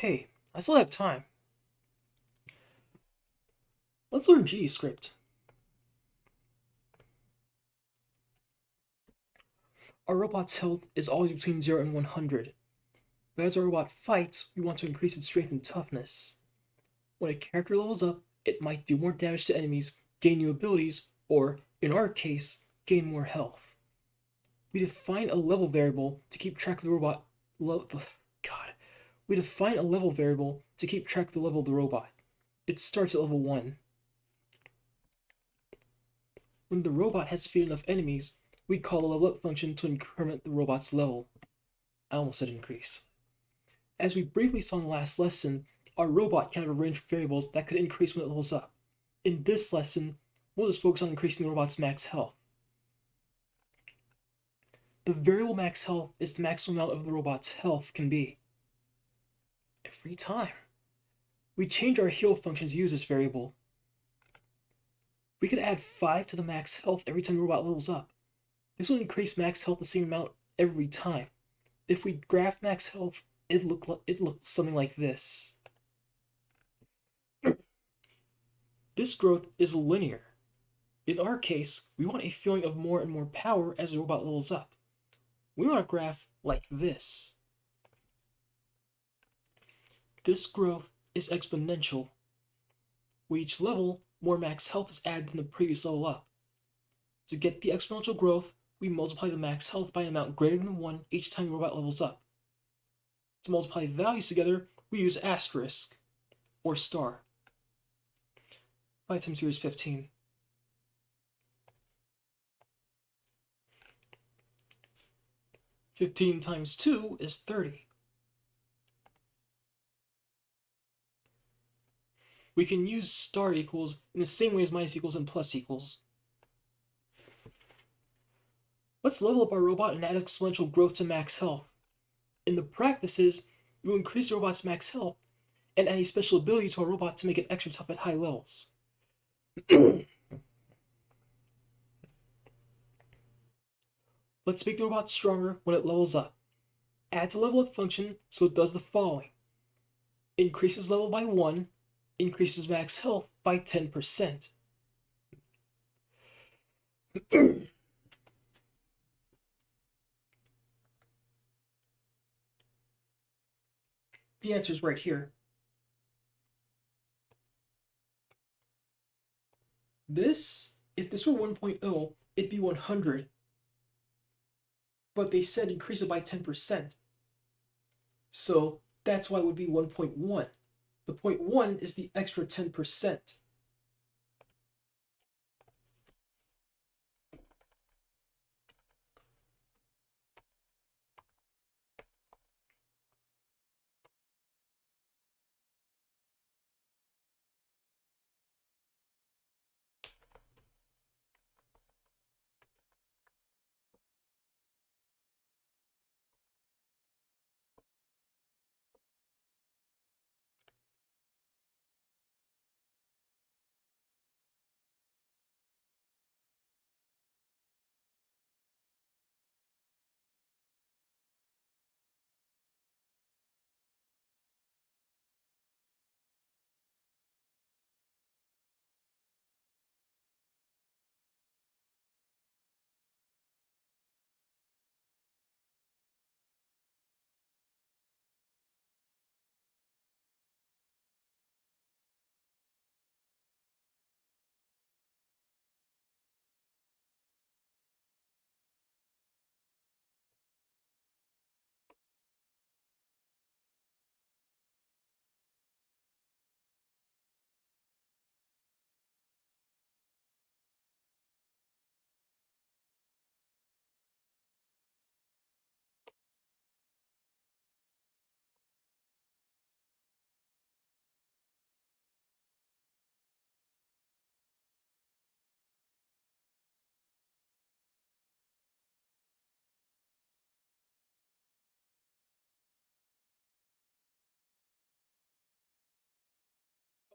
Hey, I still have time. Let's learn GDScript. Our robot's health is always between 0 and 100, but as our robot fights, we want to increase its strength and toughness. When a character levels up, it might do more damage to enemies, gain new abilities, or, in our case, gain more health. We define a level variable to keep track of the robot. God. We define a level variable to keep track of the level of the robot. It starts at level 1. When the robot has defeated enough enemies, we call the level up function to increment the robot's level. I almost said increase. As we briefly saw in the last lesson, our robot can have a range of variables that could increase when it levels up. In this lesson, we'll just focus on increasing the robot's max health. The variable max health is the maximum amount of the robot's health can be. Every time we change our heal function to use this variable, we could add 5 to the max health every time the robot levels up. This will increase max health the same amount every time. If we graph max health, it looks something like this. This growth is linear. In our case, we want a feeling of more and more power as the robot levels up. We want a graph like this. This growth is exponential. With each level, more max health is added than the previous level up. To get the exponential growth, we multiply the max health by an amount greater than 1 each time the robot levels up. To multiply the values together, we use asterisk, or star. 5 times 0 is 15. 15 times 2 is 30. We can use star equals in the same way as minus equals and plus equals. Let's level up our robot and add exponential growth to max health. In the practices, we will increase the robot's max health and add a special ability to our robot to make it extra tough at high levels. Let's make the robot stronger when it levels up. Add to level up function so it does the following. Increases level by 1, increases max health by 10%. The answer is right here. If this were 1.0, it'd be 100. But they said increase it by 10%. So that's why it would be 1.1. The 0.1 is the extra 10%.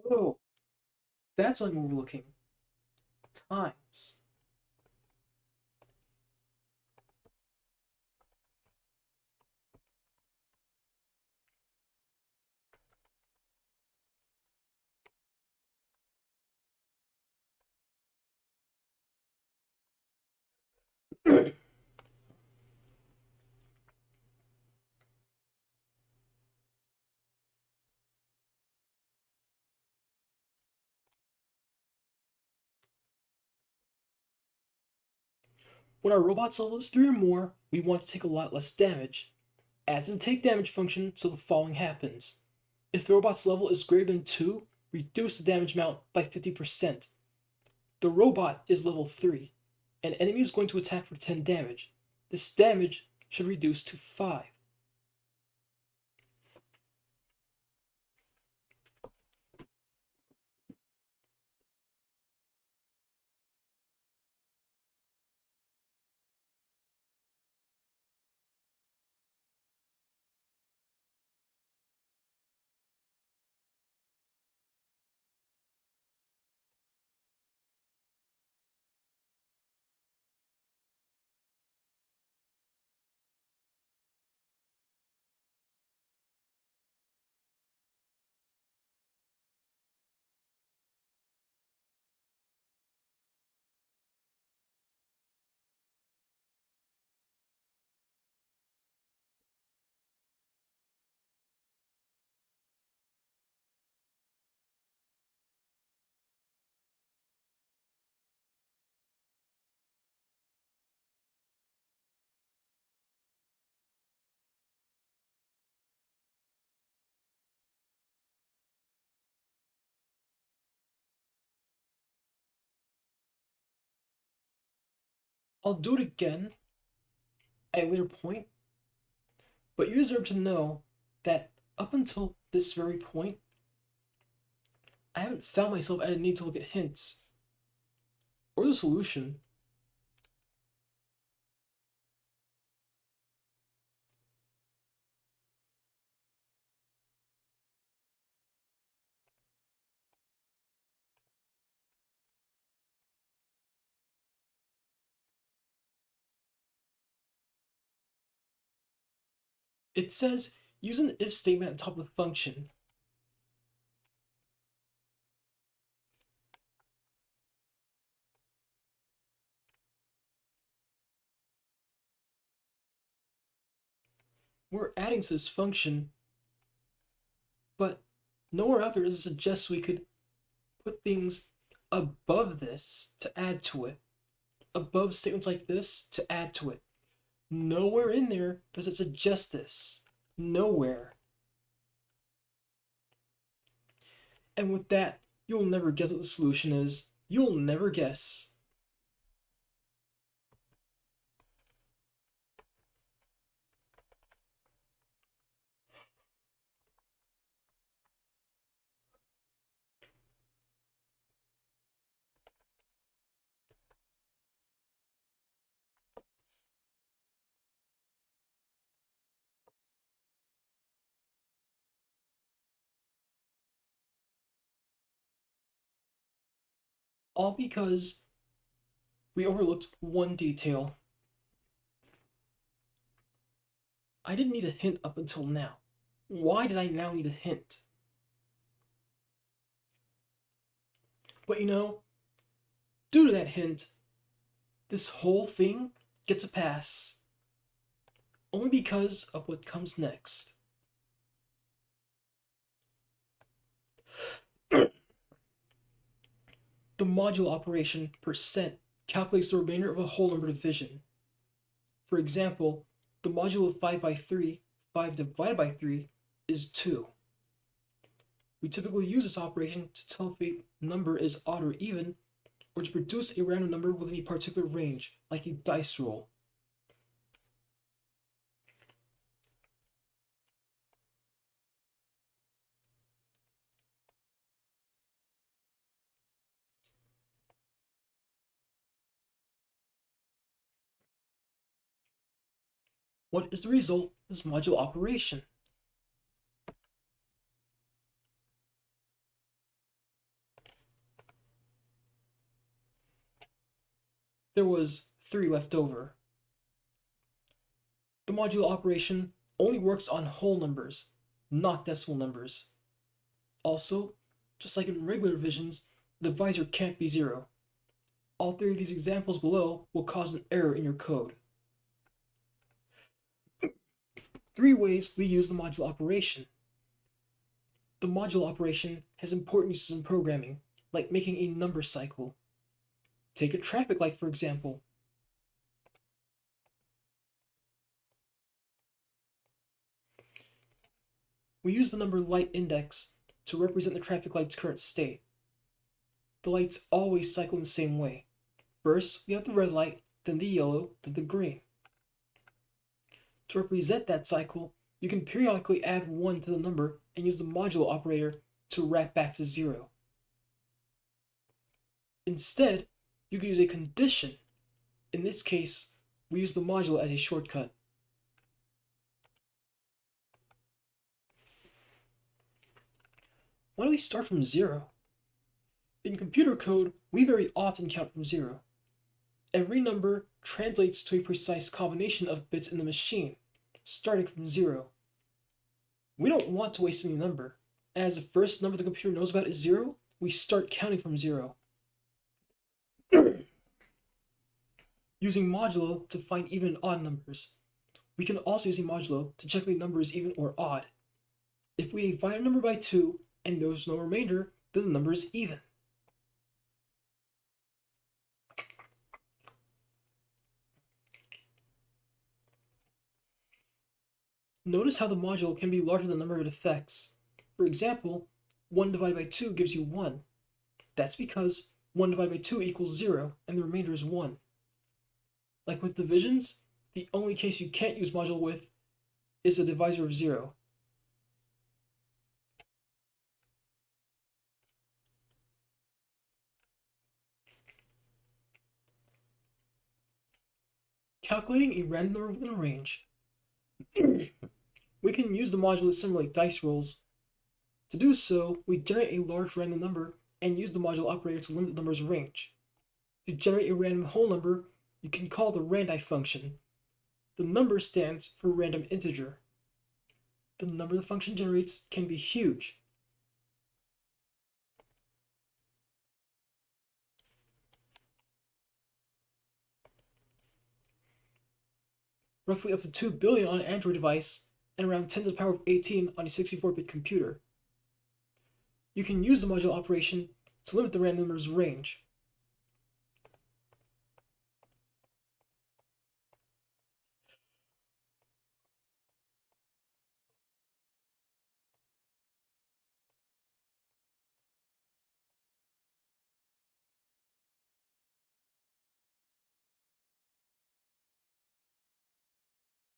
Oh, that's what we're looking. Times. When our robot's level is 3 or more, we want to take a lot less damage. Add to the take damage function so the following happens. If the robot's level is greater than 2, reduce the damage amount by 50%. The robot is level 3. An enemy is going to attack for 10 damage. This damage should reduce to 5. I'll do it again at a later point, but you deserve to know that up until this very point, I haven't found myself at a need to look at hints or the solution. It says use an if statement at the top of the function. We're adding to this function, but nowhere out there does it suggest we could put things above this to add to it. Above statements like this to add to it. Nowhere in there does it suggest this. Nowhere. And with that, you'll never guess what the solution is. You'll never guess. All because we overlooked one detail. I didn't need a hint up until now. Why did I now need a hint? But due to that hint, this whole thing gets a pass. Only because of what comes next. The modulo operation percent calculates the remainder of a whole number division. For example, the modulo of 5 by 3, 5 divided by 3, is 2. We typically use this operation to tell if a number is odd or even, or to produce a random number within a particular range, like a dice roll. What is the result of this modulo operation? There was 3 left over. The modulo operation only works on whole numbers, not decimal numbers. Also, just like in regular divisions, the divisor can't be 0. All three of these examples below will cause an error in your code. 3 ways we use the module operation. The module operation has important uses in programming, like making a number cycle. Take a traffic light, for example. We use the number light index to represent the traffic light's current state. The lights always cycle in the same way. First, we have the red light, then the yellow, then the green. To represent that cycle, you can periodically add 1 to the number and use the modulo operator to wrap back to 0. Instead, you can use a condition. In this case, we use the modulo as a shortcut. Why do we start from 0? In computer code, we very often count from 0. Every number translates to a precise combination of bits in the machine, starting from 0. We don't want to waste any number, and as the first number the computer knows about is 0, we start counting from 0. Using modulo to find even and odd numbers. We can also use a modulo to check if a number is even or odd. If we divide a number by 2 and there's no remainder, then the number is even. Notice how the modulo can be larger than the number it affects. For example, 1 divided by 2 gives you 1. That's because 1 divided by 2 equals 0, and the remainder is 1. Like with divisions, the only case you can't use modulo with is the divisor of 0. Calculating a random number within a range. We can use the modulo to simulate dice rolls. To do so, we generate a large random number and use the modulo operator to limit the number's range. To generate a random whole number, you can call the randi function. The number stands for random integer. The number the function generates can be huge. Roughly up to 2 billion on an Android device, and around 10 to the power of 18 on a 64-bit computer. You can use the modulo operation to limit the random number's range.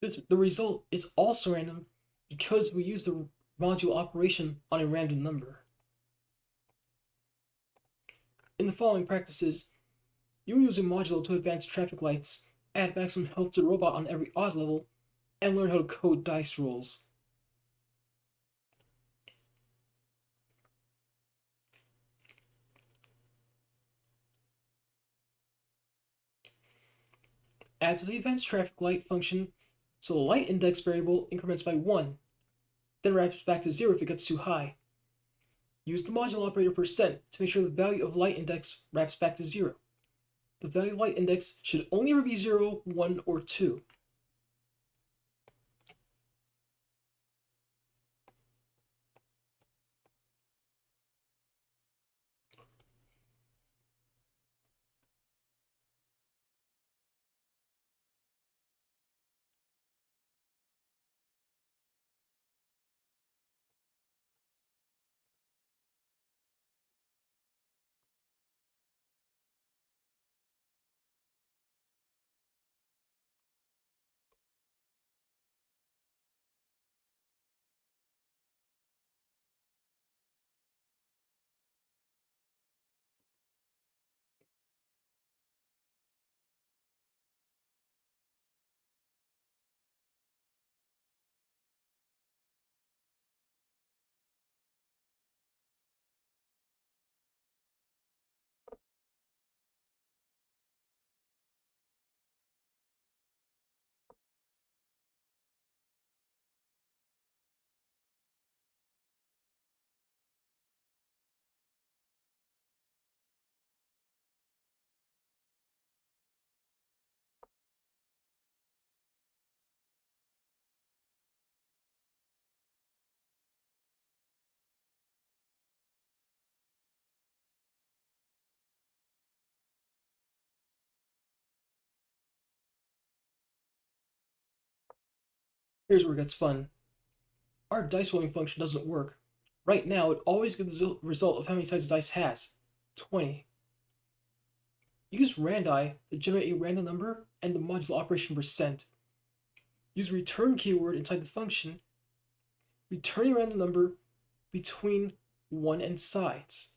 The result is also random because we use the modulo operation on a random number. In the following practices, you'll use a modulo to advance traffic lights, add maximum health to the robot on every odd level, and learn how to code dice rolls. Add to the advanced traffic light function so the light index variable increments by 1, then wraps back to 0 if it gets too high. Use the modulo operator percent to make sure the value of light index wraps back to 0. The value of light index should only ever be 0, 1, or 2. Here's where it gets fun. Our dice rolling function doesn't work. Right now, it always gives the result of how many sides the dice has 20. Use randi to generate a random number and the modulo operation percent. Use a return keyword inside the function, returning a random number between 1 and sides.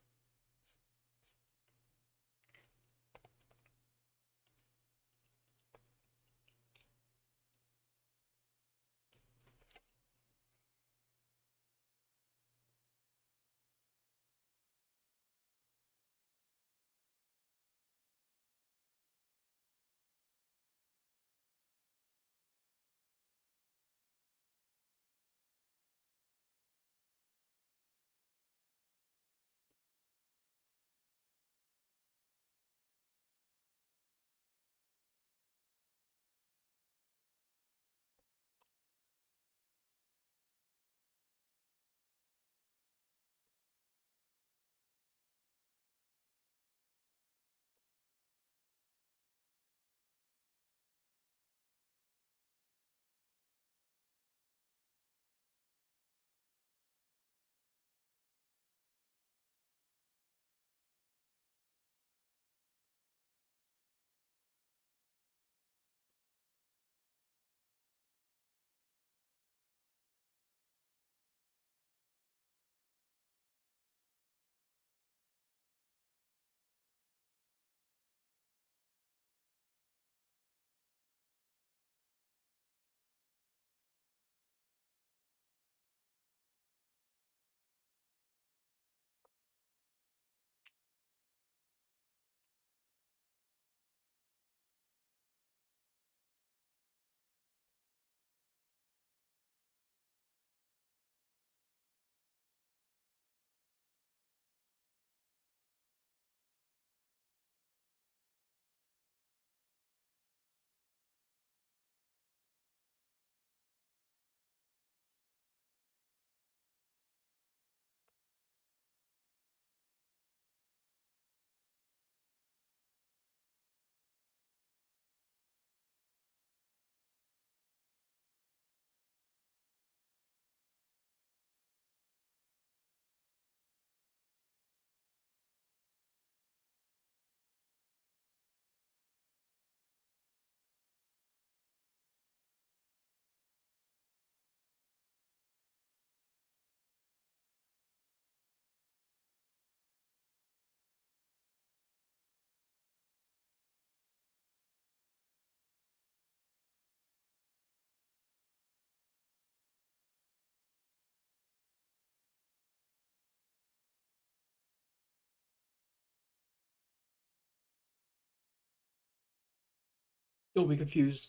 You'll be confused.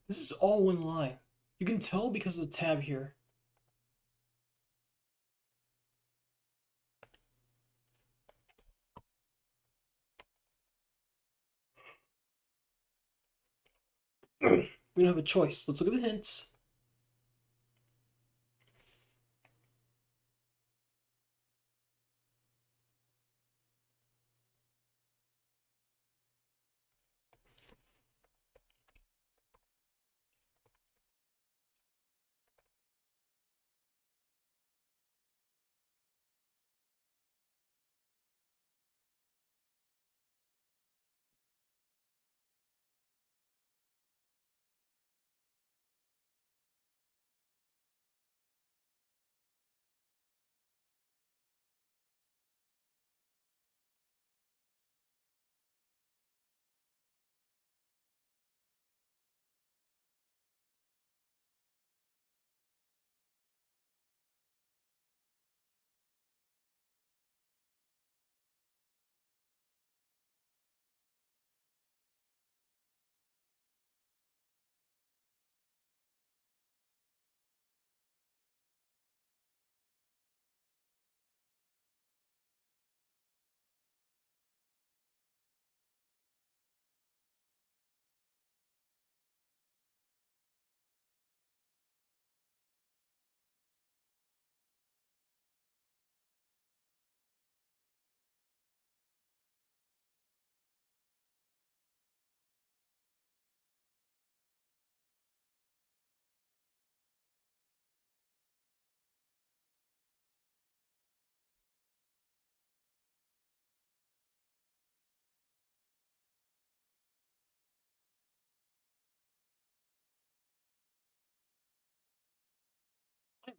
This is all one line. You can tell because of the tab here. We don't have a choice. Let's look at the hints.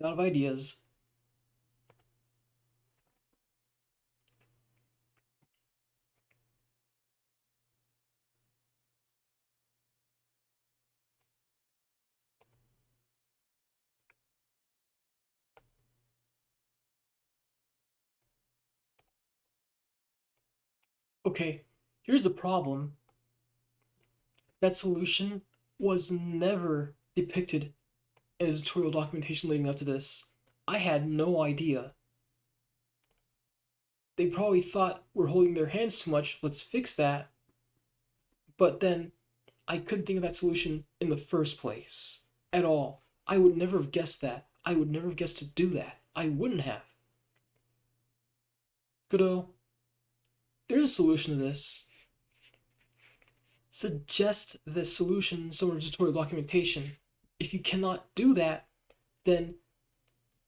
Out of ideas. Okay, here's the problem. That solution was never depicted in the tutorial documentation leading up to this. I had no idea. They probably thought we're holding their hands too much, let's fix that. But then I couldn't think of that solution in the first place at all. I would never have guessed that. I would never have guessed to do that. I wouldn't have. Godot, there's a solution to this. Suggest the solution somewhere in tutorial documentation. If you cannot do that, then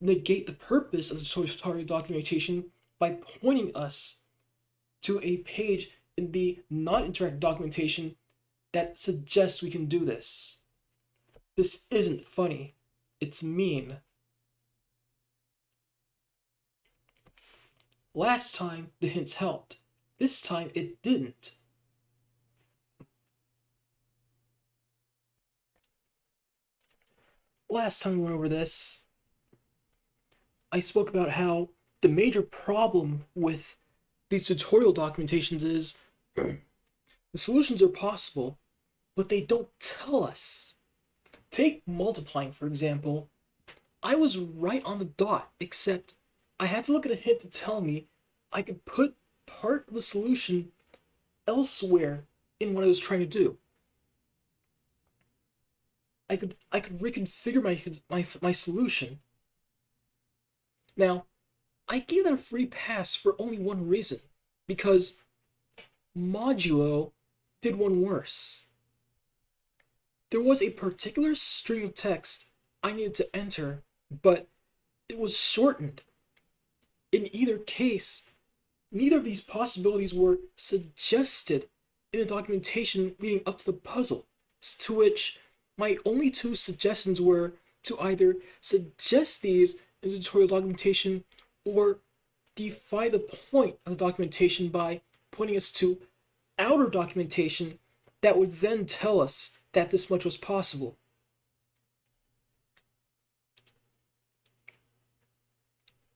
negate the purpose of the tutorial documentation by pointing us to a page in the non-interactive documentation that suggests we can do this. This isn't funny. It's mean. Last time, the hints helped. This time, it didn't. Last time we went over this, I spoke about how the major problem with these tutorial documentations is the solutions are possible, but they don't tell us. Take multiplying, for example. I was right on the dot, except I had to look at a hint to tell me I could put part of the solution elsewhere in what I was trying to do. I could reconfigure my solution. Now, I gave that a free pass for only one reason, because modulo did one worse. There was a particular string of text I needed to enter, but it was shortened. In either case, neither of these possibilities were suggested in the documentation leading up to the puzzle, to which my only two suggestions were to either suggest these in the tutorial documentation or defy the point of the documentation by pointing us to outer documentation that would then tell us that this much was possible.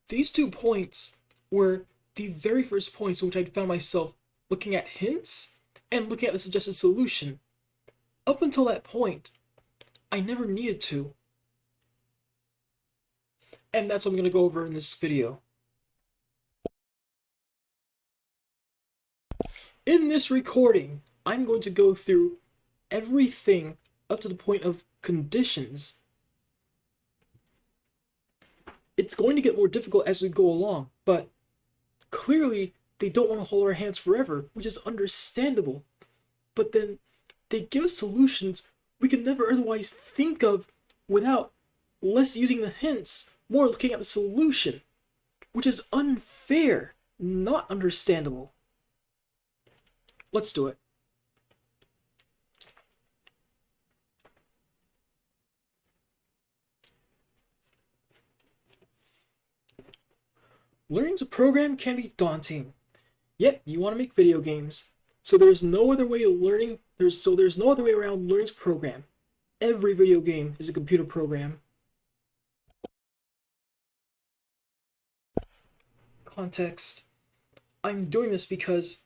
These 2 points were the very first points in which I found myself looking at hints and looking at the suggested solution. Up until that point, I never needed to. And that's what I'm going to go over in this video. In this recording, I'm going to go through everything up to the point of conditions. It's going to get more difficult as we go along, but clearly they don't want to hold our hands forever, which is understandable. But then they give us solutions we could never otherwise think of without less using the hints, more looking at the solution, which is unfair, not understandable. Let's do it. Learning to program can be daunting. Yet you want to make video games, so there's no other way of learning. There's no other way around learning to program. Every video game is a computer program. Context. I'm doing this because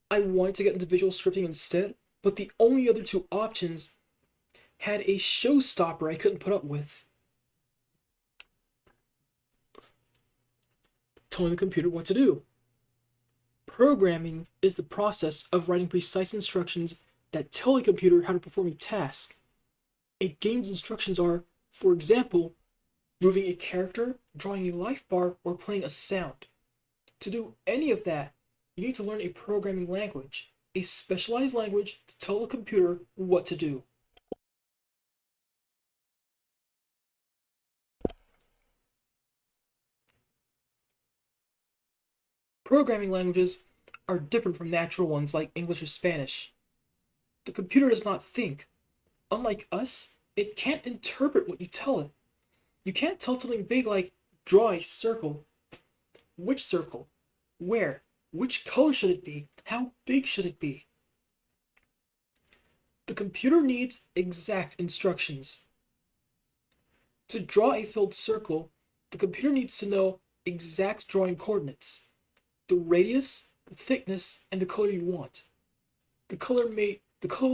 I wanted to get into visual scripting instead, but the only other 2 options had a showstopper I couldn't put up with. Telling the computer what to do. Programming is the process of writing precise instructions that tell a computer how to perform a task. A game's instructions are, for example, moving a character, drawing a life bar, or playing a sound. To do any of that, you need to learn a programming language, a specialized language to tell the computer what to do. Programming languages are different from natural ones like English or Spanish. The computer does not think. Unlike us, it can't interpret what you tell it. You can't tell something big like draw a circle. Which circle? Where? Which color should it be? How big should it be? The computer needs exact instructions. To draw a filled circle, the computer needs to know exact drawing coordinates, the radius, the thickness, and the color you want. The color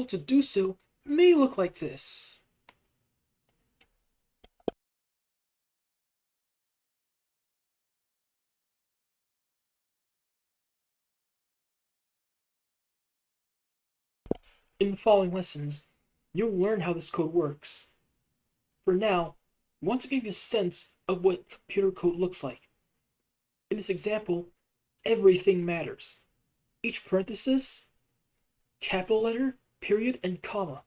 to do so may look like this. In the following lessons, you'll learn how this code works. For now, I want to give you a sense of what computer code looks like. In this example, everything matters. Each parenthesis, capital letter, period, and comma.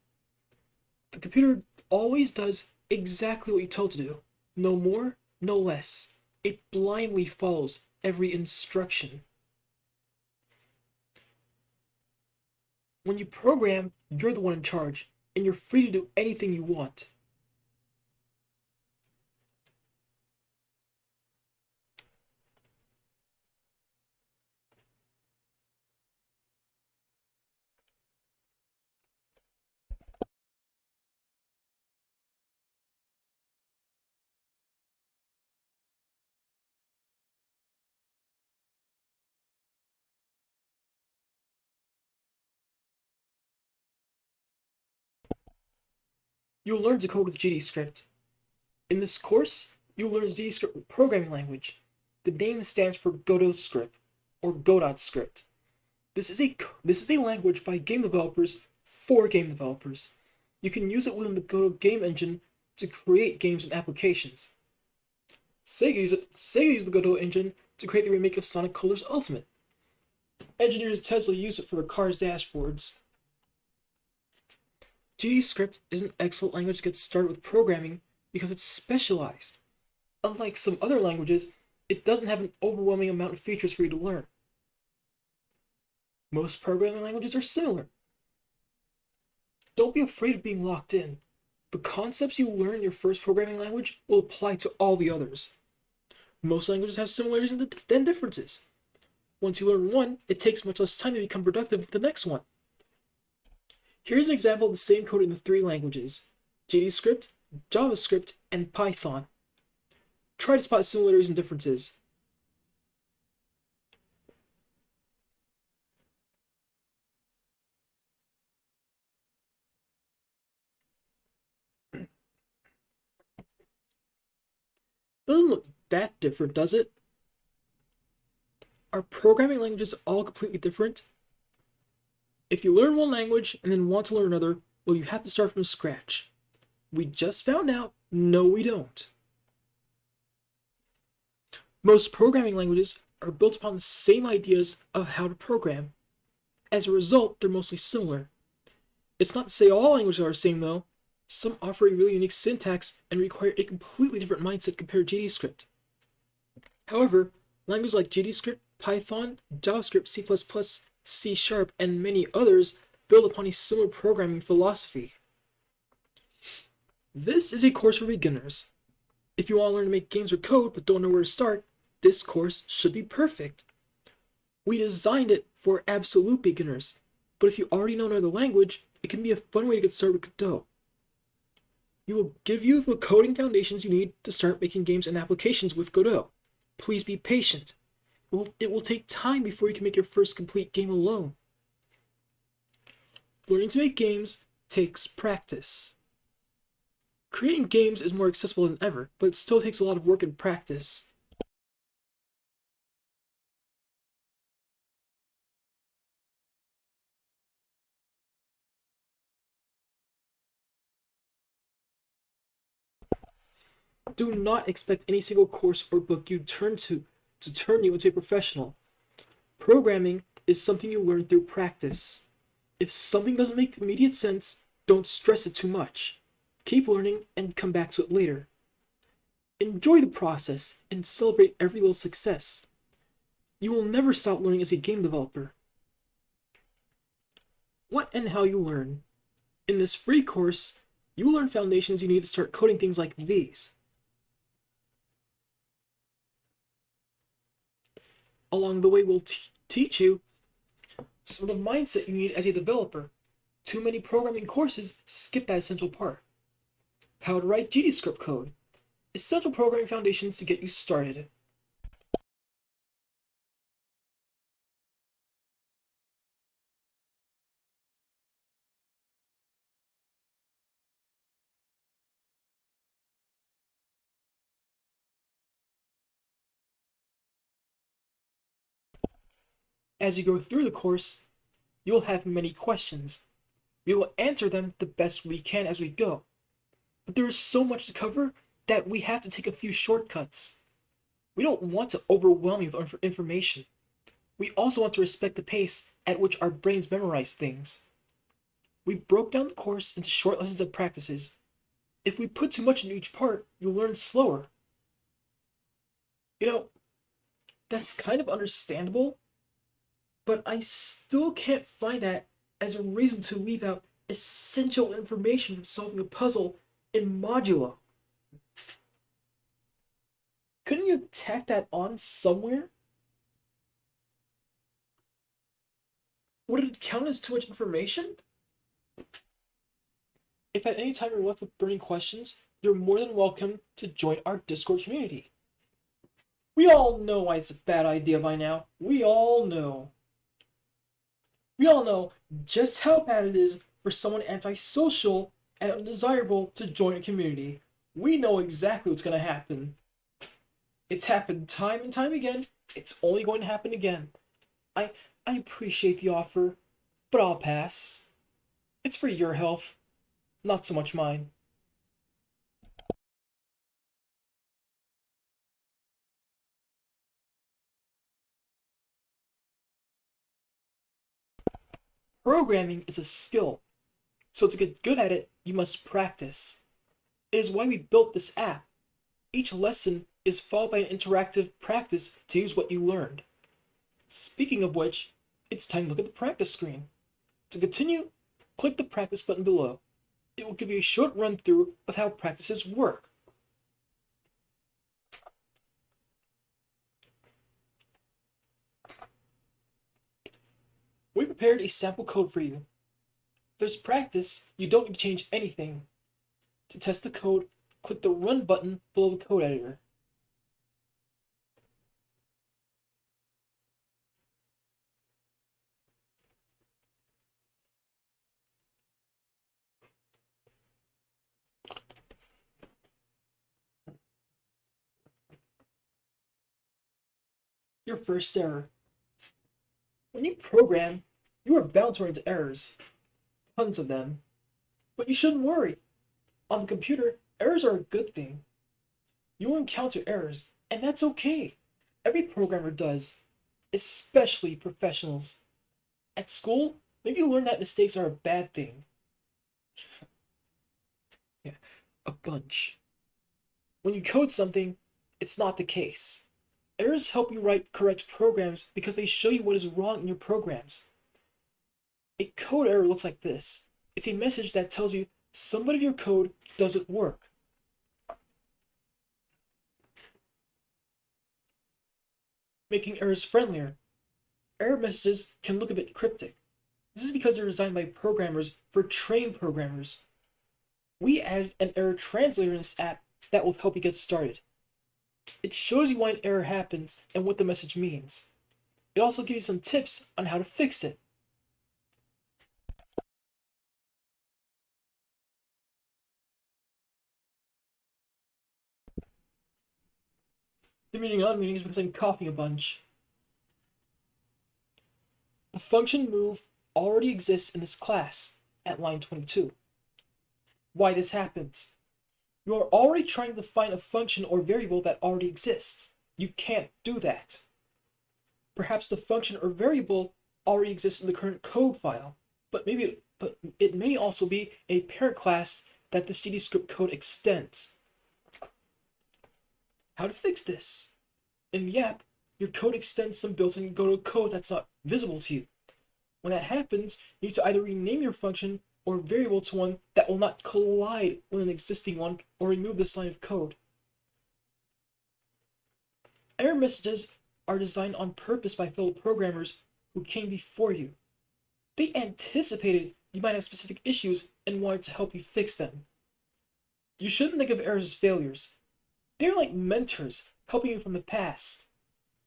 The computer always does exactly what you tell it to do. No more, no less. It blindly follows every instruction. When you program, you're the one in charge, and you're free to do anything you want. You'll learn to code with GDScript. In this course, you'll learn GDScript programming language. The name stands for Godot script, or Godot-script. This is a language by game developers for game developers. You can use it within the Godot game engine to create games and applications. Sega used the Godot engine to create the remake of Sonic Colors Ultimate. Engineers at Tesla use it for their cars' dashboards. GDScript is an excellent language to get started with programming because it's specialized. Unlike some other languages, it doesn't have an overwhelming amount of features for you to learn. Most programming languages are similar. Don't be afraid of being locked in. The concepts you learn in your first programming language will apply to all the others. Most languages have similarities and differences. Once you learn one, it takes much less time to become productive with the next one. Here's an example of the same code in the three languages: GDScript, JavaScript, and Python. Try to spot similarities and differences. Doesn't look that different, does it? Are programming languages all completely different? If you learn one language and then want to learn another, well, you have to start from scratch. We just found out, no we don't. Most programming languages are built upon the same ideas of how to program. As a result, they're mostly similar. It's not to say all languages are the same though. Some offer a really unique syntax and require a completely different mindset compared to GDScript. However, languages like GDScript, Python, JavaScript, C++, C#, and many others build upon a similar programming philosophy. This is a course for beginners. If you want to learn to make games or code but don't know where to start, this course should be perfect. We designed it for absolute beginners, but if you already know another language, it can be a fun way to get started with Godot. We will give you the coding foundations you need to start making games and applications with Godot. Please be patient. It will take time before you can make your first complete game alone. Learning to make games takes practice. Creating games is more accessible than ever, but it still takes a lot of work and practice. Do not expect any single course or book you turn to turn you into a professional. Programming is something you learn through practice. If something doesn't make immediate sense, don't stress it too much. Keep learning and come back to it later. Enjoy the process and celebrate every little success. You will never stop learning as a game developer. What and how you learn. In this free course, you will learn foundations you need to start coding things like these. Along the way, we'll teach you some of the mindset you need as a developer. Too many programming courses skip that essential part. How to write GDScript code. Essential programming foundations to get you started. As you go through the course, you'll have many questions. We will answer them the best we can as we go. But there is so much to cover that we have to take a few shortcuts. We don't want to overwhelm you with information. We also want to respect the pace at which our brains memorize things. We broke down the course into short lessons of practices. If we put too much into each part, you'll learn slower. You know, that's kind of understandable, but I still can't find that as a reason to leave out essential information from solving a puzzle in modulo. Couldn't you tack that on somewhere? Would it count as too much information? If at any time you're left with burning questions, you're more than welcome to join our Discord community. We all know why it's a bad idea by now. We all know. We all know just how bad it is for someone antisocial and undesirable to join a community. We know exactly what's going to happen. It's happened time and time again. It's only going to happen again. I appreciate the offer, but I'll pass. It's for your health, not so much mine. Programming is a skill, so to get good at it, you must practice. It is why we built this app. Each lesson is followed by an interactive practice to use what you learned. Speaking of which, it's time to look at the practice screen. To continue, click the practice button below. It will give you a short run through of how practices work. We prepared a sample code for you. If there's practice, you don't need to change anything. To test the code, click the Run button below the code editor. Your first error. When you program, you are bound to run into errors. Tons of them. But you shouldn't worry. On the computer, errors are a good thing. You will encounter errors, and that's okay. Every programmer does, especially professionals. At school, maybe you learn that mistakes are a bad thing. Yeah, a bunch. When you code something, it's not the case. Errors help you write correct programs because they show you what is wrong in your programs. A code error looks like this. It's a message that tells you some bit of your code doesn't work. Making errors friendlier. Error messages can look a bit cryptic. This is because they're designed by programmers for trained programmers. We added an error translator in this app that will help you get started. It shows you why an error happens and what the message means. It also gives you some tips on how to fix it. The meaning of meaning is because I'm coughing a bunch. The function move already exists in this class at line 22. Why this happens? You are already trying to find a function or variable that already exists. You can't do that. Perhaps the function or variable already exists in the current code file, but it may also be a parent class that this GDScript code extends. How to fix this? In the app, your code extends some built-in code that's not visible to you. When that happens, you need to either rename your function or variable to one that will not collide with an existing one or remove this line of code. Error messages are designed on purpose by fellow programmers who came before you. They anticipated you might have specific issues and wanted to help you fix them. You shouldn't think of errors as failures. They're like mentors helping you from the past.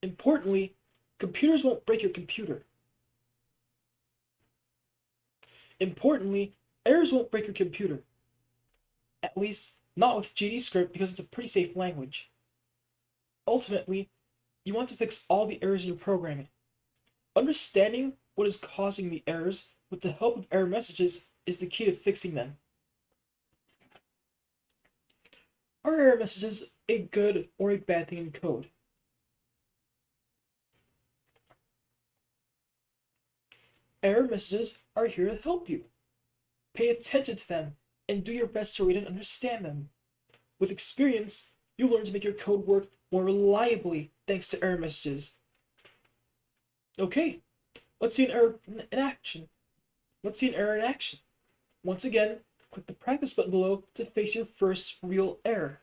Importantly, computers won't break your computer. Importantly, errors won't break your computer. At least, not with GDScript because it's a pretty safe language. Ultimately, you want to fix all the errors in your programming. Understanding what is causing the errors with the help of error messages is the key to fixing them. Are error messages a good or a bad thing in code? Error messages are here to help you. Pay attention to them and do your best to read and understand them. With experience, you'll learn to make your code work more reliably thanks to error messages. Okay, let's see an error in action. Once again, click the practice button below to face your first real error.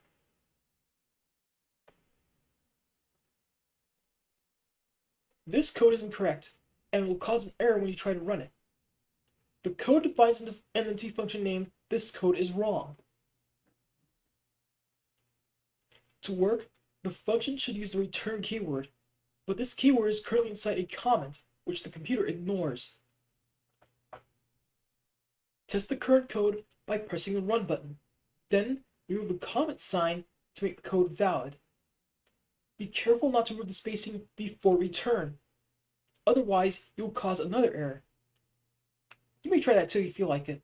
This code is incorrect and will cause an error when you try to run it. The code defines an empty function named "this code is wrong." To work, the function should use the return keyword, but this keyword is currently inside a comment, which the computer ignores. Test the current code by pressing the run button. Then, remove the comment sign to make the code valid. Be careful not to remove the spacing before return. Otherwise, you will cause another error. You may try that till you feel like it.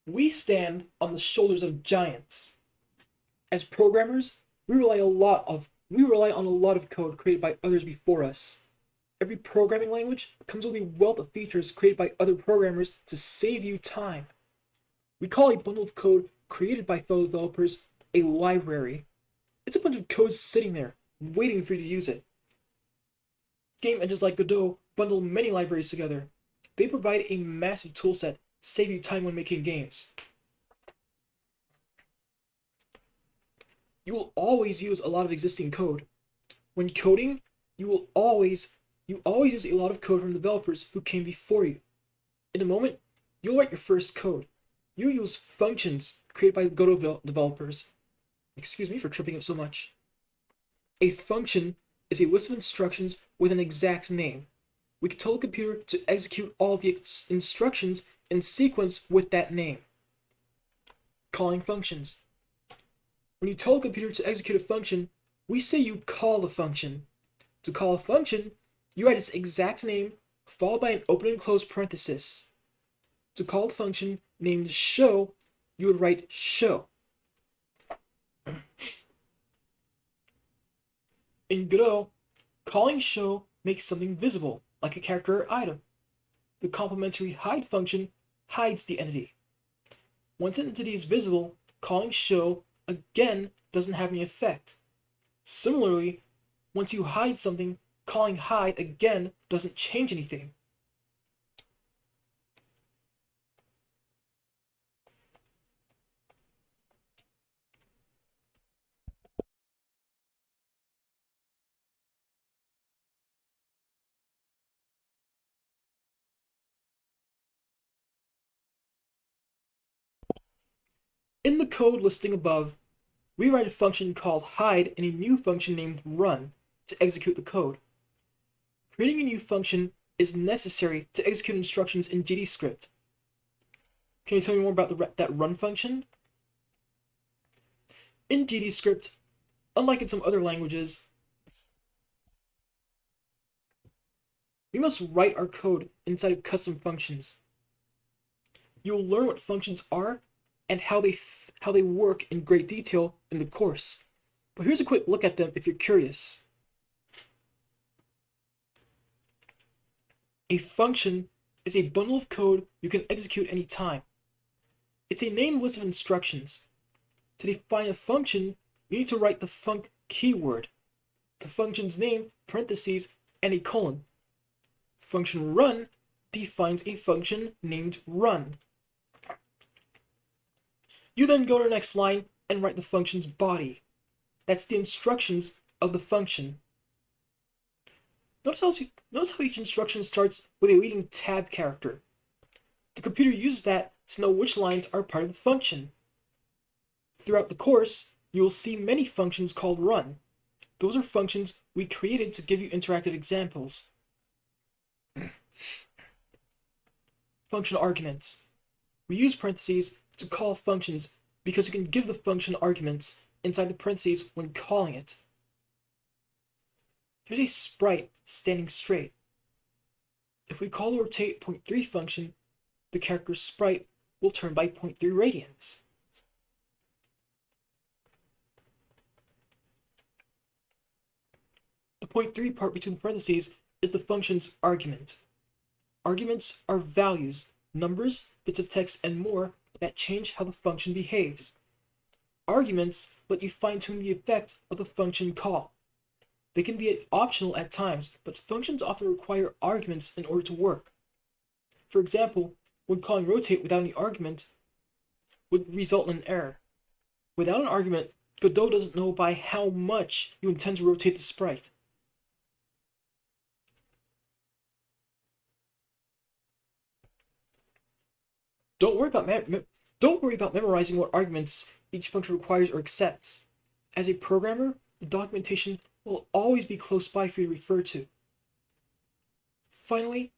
We stand on the shoulders of giants. As programmers, we rely on a lot of code created by others before us. Every programming language comes with a wealth of features created by other programmers to save you time. We call a bundle of code created by fellow developers a library. It's a bunch of code sitting there, waiting for you to use it. Game engines like Godot bundle many libraries together. They provide a massive toolset to save you time when making games. You will always use a lot of existing code. When coding, you always use a lot of code from developers who came before you. In a moment, you'll write your first code. You use functions created by Godot developers. Excuse me for tripping up so much. A function is a list of instructions with an exact name. We can tell the computer to execute all the instructions in sequence with that name. Calling functions. When you tell the computer to execute a function, we say you call the function. To call a function, you write its exact name followed by an open and close parenthesis. To call the function named show, you would write show. In Godot, calling show makes something visible, like a character or item. The complementary hide function hides the entity. Once an entity is visible, calling show again doesn't have any effect. Similarly, once you hide something, calling hide again doesn't change anything. In the code listing above, we write a function called hide and a new function named run to execute the code. Creating a new function is necessary to execute instructions in GDScript. Can you tell me more about that run function? In GDScript, unlike in some other languages, we must write our code inside of custom functions. You will learn what functions are and how they work in great detail in the course. But here's a quick look at them if you're curious. A function is a bundle of code you can execute anytime. It's a named list of instructions. To define a function, you need to write the func keyword, the function's name, parentheses, and a colon. Function run defines a function named run. You then go to the next line and write the function's body. That's the instructions of the function. Notice how each instruction starts with a leading tab character. The computer uses that to know which lines are part of the function. Throughout the course, you will see many functions called run. Those are functions we created to give you interactive examples. Function arguments. We use parentheses to call functions because you can give the function arguments inside the parentheses when calling it. Here's a sprite standing straight. If we call the rotate 0.3 function, the character's sprite will turn by 0.3 radians. The 0.3 part between the parentheses is the function's argument. Arguments are values, numbers, bits of text, and more that change how the function behaves. Arguments let you fine-tune the effect of the function call. They can be optional at times, but functions often require arguments in order to work. For example, when calling rotate without any argument would result in an error. Without an argument, Godot doesn't know by how much you intend to rotate the sprite. Don't worry about memorizing what arguments each function requires or accepts. As a programmer, the documentation will always be close by for you to refer to. Finally,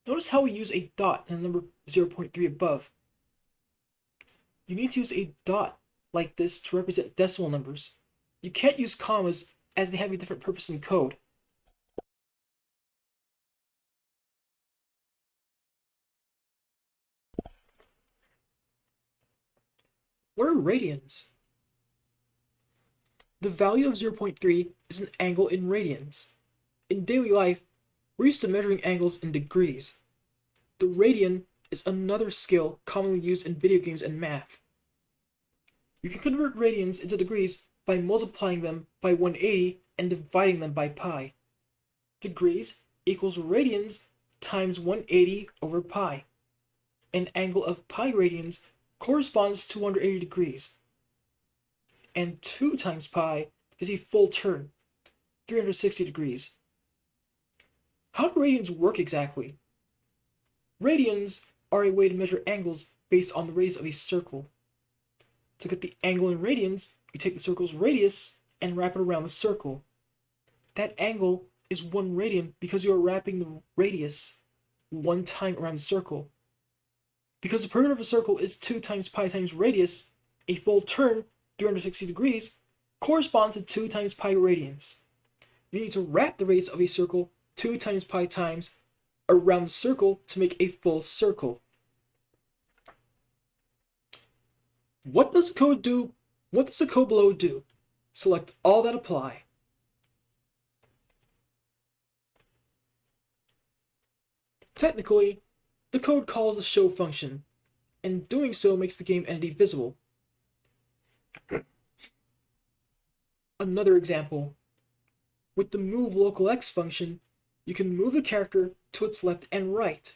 notice how we use a dot in the number 0.3 above. You need to use a dot like this to represent decimal numbers. You can't use commas as they have a different purpose in code. What are radians? The value of 0.3 is an angle in radians. In daily life, we're used to measuring angles in degrees. The radian is another scale commonly used in video games and math. You can convert radians into degrees by multiplying them by 180 and dividing them by pi. Degrees equals radians times 180 over pi. An angle of pi radians corresponds to 180 degrees. And 2 times pi is a full turn, 360 degrees. How do radians work exactly? Radians are a way to measure angles based on the radius of a circle. To get the angle in radians, you take the circle's radius and wrap it around the circle. That angle is 1 radian because you are wrapping the radius 1 time around the circle. Because the perimeter of a circle is 2 times pi times radius, a full turn, 360 degrees, corresponds to 2 times pi radians. You need to wrap the radius of a circle 2 times pi times around the circle to make a full circle. What does the code do? What does the code below do? Select all that apply. Technically, the code calls the show function, and doing so makes the game entity visible. Another example. With the move local x function, you can move the character to its left and right.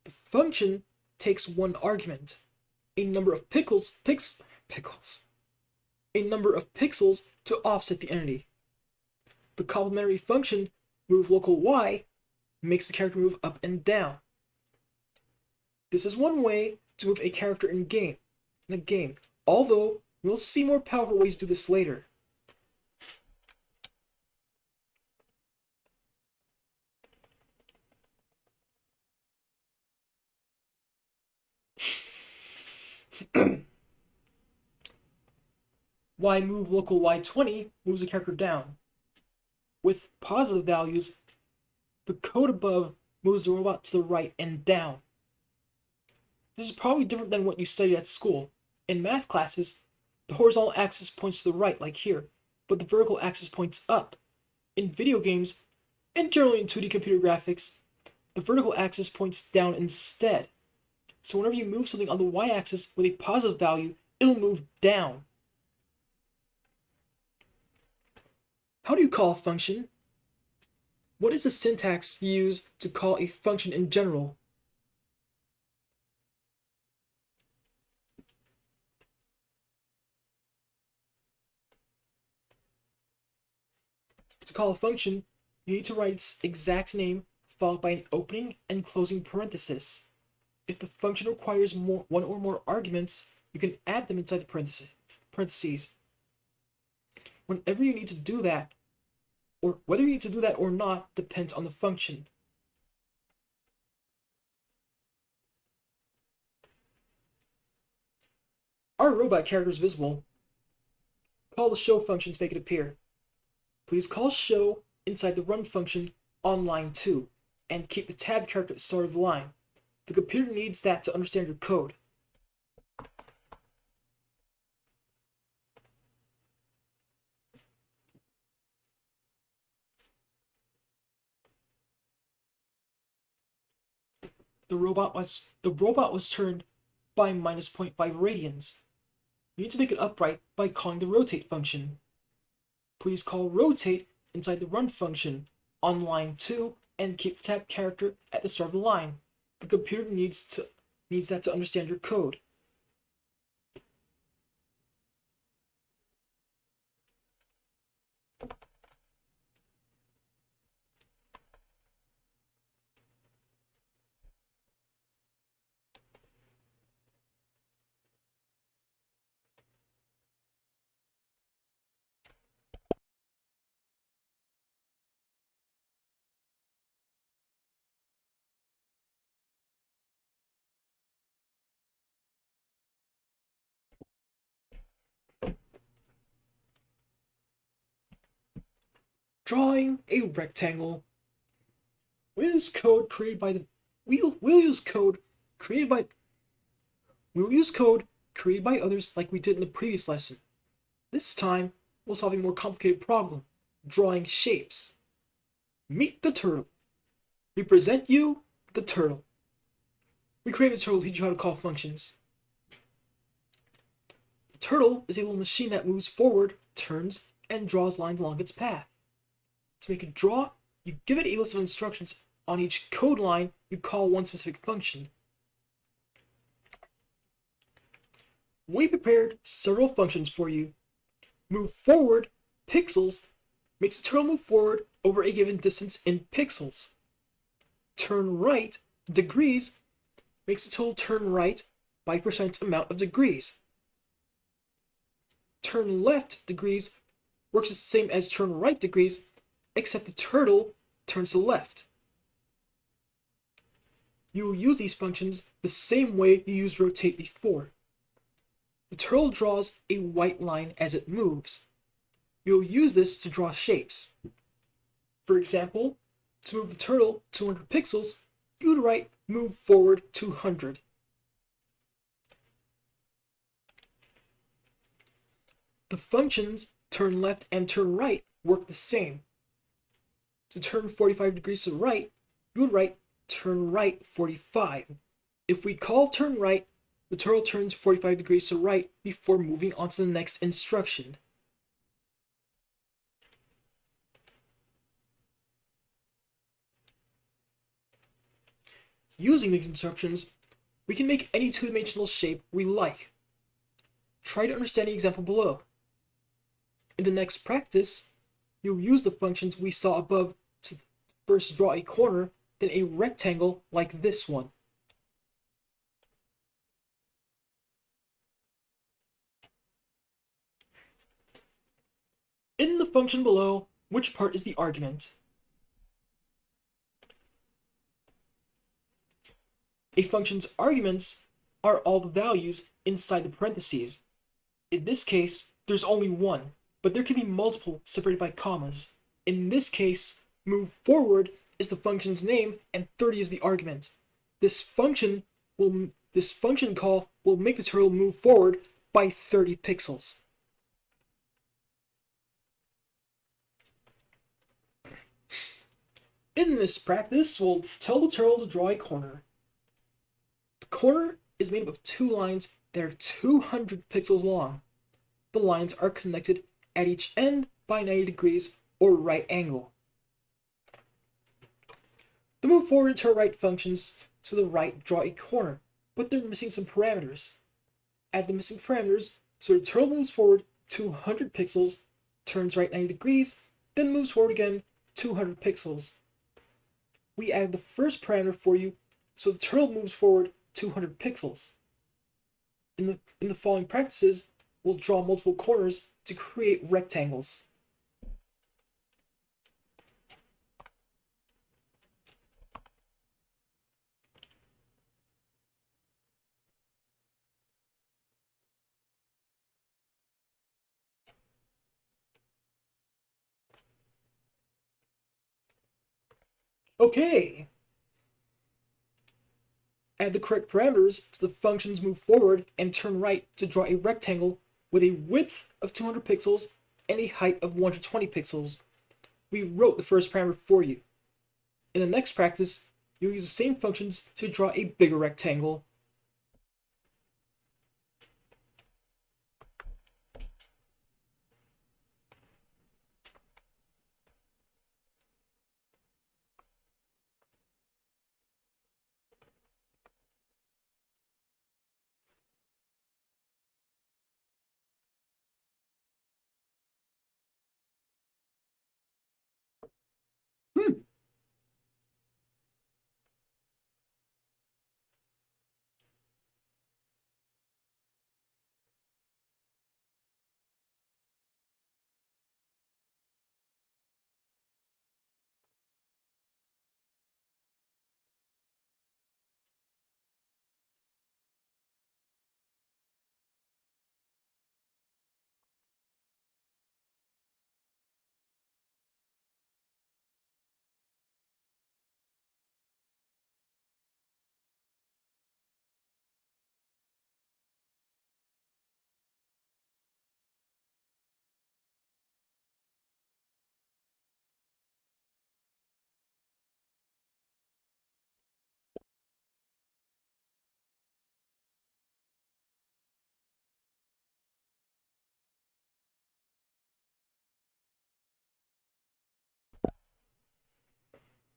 The function takes 1 argument, a number of pixels to offset the entity. The complementary function move local y makes the character move up and down. This is one way to move a character in a game, although we'll see more powerful ways to do this later. Y move local y20 moves the character down. With positive values, the code above moves the robot to the right and down. This is probably different than what you studied at school. In math classes, the horizontal axis points to the right, like here, but the vertical axis points up. In video games, and generally in 2D computer graphics, the vertical axis points down instead. So whenever you move something on the y-axis with a positive value, it'll move down. How do you call a function? What is the syntax you use to call a function in general? To call a function, you need to write its exact name followed by an opening and closing parenthesis. If the function requires one or more arguments, you can add them inside the parentheses. Whenever you need to do that, or whether you need to do that or not, depends on the function. Our robot character is visible. Call the show function to make it appear. Please call show inside the run function on line 2, and keep the tab character at the start of the line. The computer needs that to understand your code. The robot was turned by minus 0.5 radians. You need to make it upright by calling the rotate function. Please call rotate inside the run function on line 2 and keep the tab character at the start of the line. The computer needs that to understand your code. Drawing a rectangle. We'll use code created by others like we did in the previous lesson. This time, we'll solve a more complicated problem, drawing shapes. Meet the turtle. We present you the turtle. We created the turtle to teach you how to call functions. The turtle is a little machine that moves forward, turns, and draws lines along its path. To make it draw, you give it a list of instructions. On each code line, you call one specific function. We prepared several functions for you. Move forward, pixels, makes the turtle move forward over a given distance in pixels. Turn right, degrees, makes the turtle turn right by percent amount of degrees. Turn left, degrees, works the same as turn right, degrees, except the turtle turns to the left. You will use these functions the same way you used rotate before. The turtle draws a white line as it moves. You'll use this to draw shapes. For example, to move the turtle 200 pixels, you would write move forward 200. The functions turn left and turn right work the same. To turn 45 degrees to the right, you would write turn right 45. If we call turn right, the turtle turns 45 degrees to the right before moving on to the next instruction. Using these instructions, we can make any two-dimensional shape we like. Try to understand the example below. In the next practice, you'll use the functions we saw above to first draw a corner, then a rectangle like this one. In the function below, which part is the argument? A function's arguments are all the values inside the parentheses. In this case, there's only one, but there can be multiple separated by commas. In this case, move forward is the function's name and 30 is the argument. This function call will make the turtle move forward by 30 pixels. In this practice, we'll tell the turtle to draw a corner. The corner is made up of two lines that are 200 pixels long. The lines are connected at each end by 90 degrees or right angle. The move forward and turn right functions to the right draw a corner, but they're missing some parameters. Add the missing parameters so the turtle moves forward 200 pixels, turns right 90 degrees, then moves forward again 200 pixels. We add the first parameter for you so the turtle moves forward 200 pixels. In the following practices, we'll draw multiple corners to create rectangles. Okay! Add the correct parameters so the functions move forward and turn right to draw a rectangle with a width of 200 pixels and a height of 120 pixels. We wrote the first parameter for you. In the next practice, you'll use the same functions to draw a bigger rectangle. Hmm.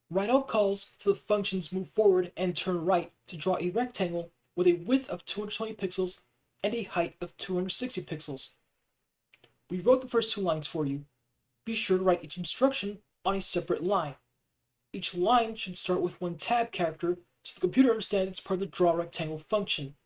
Write out calls so the functions move forward and turn right to draw a rectangle with a width of 220 pixels and a height of 260 pixels. We wrote the first two lines for you. Be sure to write each instruction on a separate line. Each line should start with one tab character so the computer understands it's part of the draw rectangle function.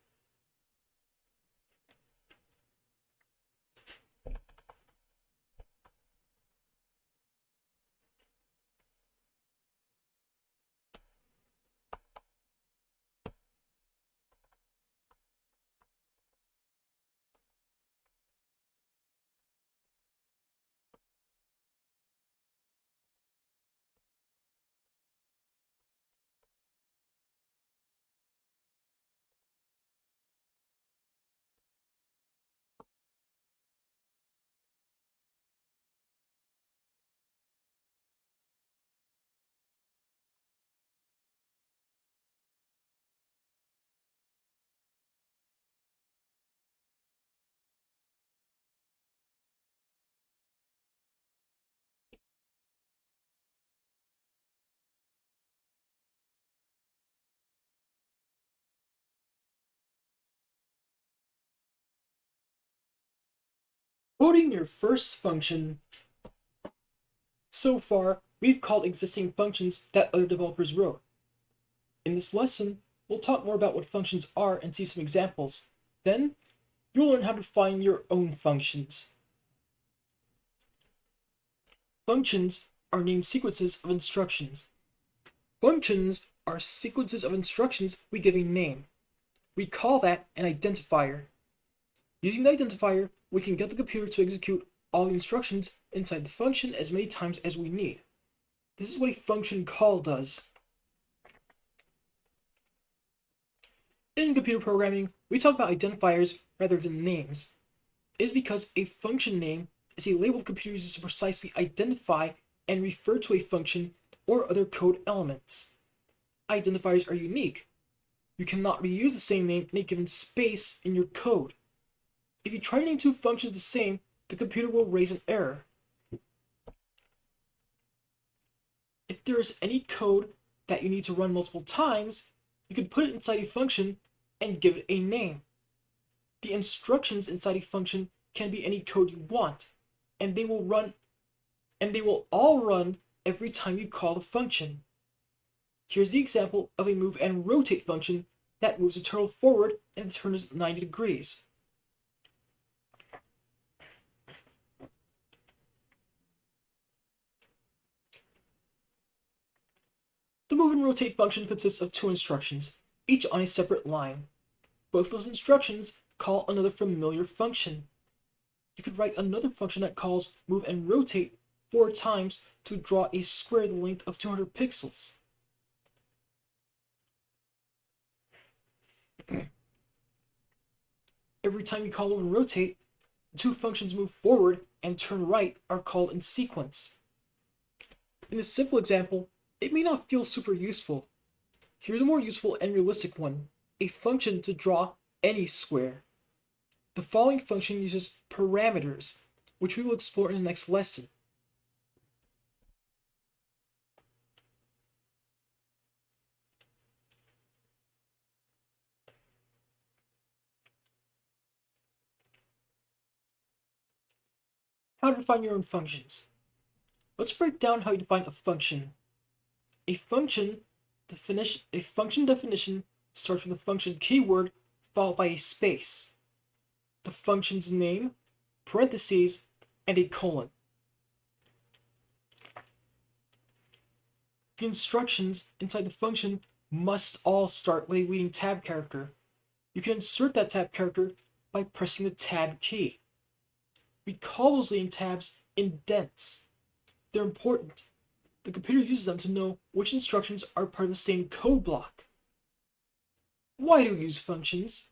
Coding your first function. So far, we've called existing functions that other developers wrote. In this lesson, we'll talk more about what functions are and see some examples. Then, you'll learn how to find your own functions. Functions are named sequences of instructions. Functions are sequences of instructions we give a name. We call that an identifier. Using the identifier, we can get the computer to execute all the instructions inside the function as many times as we need. This is what a function call does. In computer programming, we talk about identifiers rather than names. It is because a function name is a label the computer uses to precisely identify and refer to a function or other code elements. Identifiers are unique. You cannot reuse the same name in a given space in your code. If you try to name two functions the same, the computer will raise an error. If there is any code that you need to run multiple times, you can put it inside a function and give it a name. The instructions inside a function can be any code you want, and they will all run every time you call the function. Here's the example of a move and rotate function that moves the turtle forward and the turn is 90 degrees. The move and rotate function consists of two instructions, each on a separate line. Both those instructions call another familiar function. You could write another function that calls move and rotate 4 times to draw a square the length of 200 pixels. Every time you call move and rotate, the two functions move forward and turn right are called in sequence. In this simple example, it may not feel super useful. Here's a more useful and realistic one, a function to draw any square. The following function uses parameters, which we will explore in the next lesson. How to define your own functions. Let's break down how you define a function. A function definition starts with a function keyword followed by a space, the function's name, parentheses, and a colon. The instructions inside the function must all start with a leading tab character. You can insert that tab character by pressing the tab key. We call those leading tabs indents. They're important. The computer uses them to know which instructions are part of the same code block. Why do we use functions?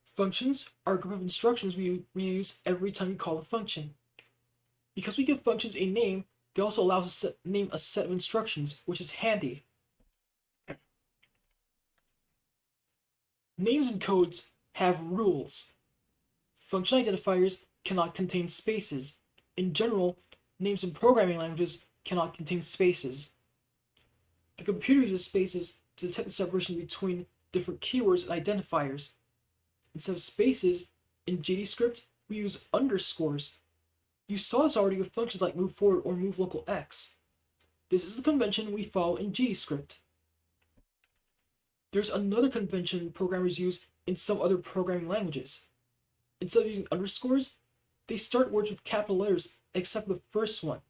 Functions are a group of instructions we use every time we call a function. Because we give functions a name, they also allow us to name a set of instructions, which is handy. Names and codes have rules. Function identifiers cannot contain spaces. In general, names in programming languages cannot contain spaces. The computer uses spaces to detect the separation between different keywords and identifiers. Instead of spaces, in GDScript, we use underscores. You saw this already with functions like move forward or move local x. This is the convention we follow in GDScript. There's another convention programmers use in some other programming languages. Instead of using underscores, they start words with capital letters except the first one.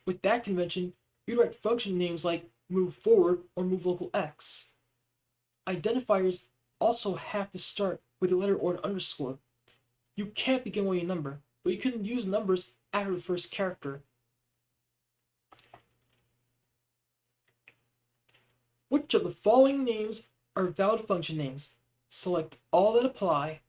With that convention, you'd write function names like move forward or move local x. Identifiers also have to start with a letter or an underscore. You can't begin with a number, but you can use numbers after the first character. Which of the following names are valid function names? Select all that apply.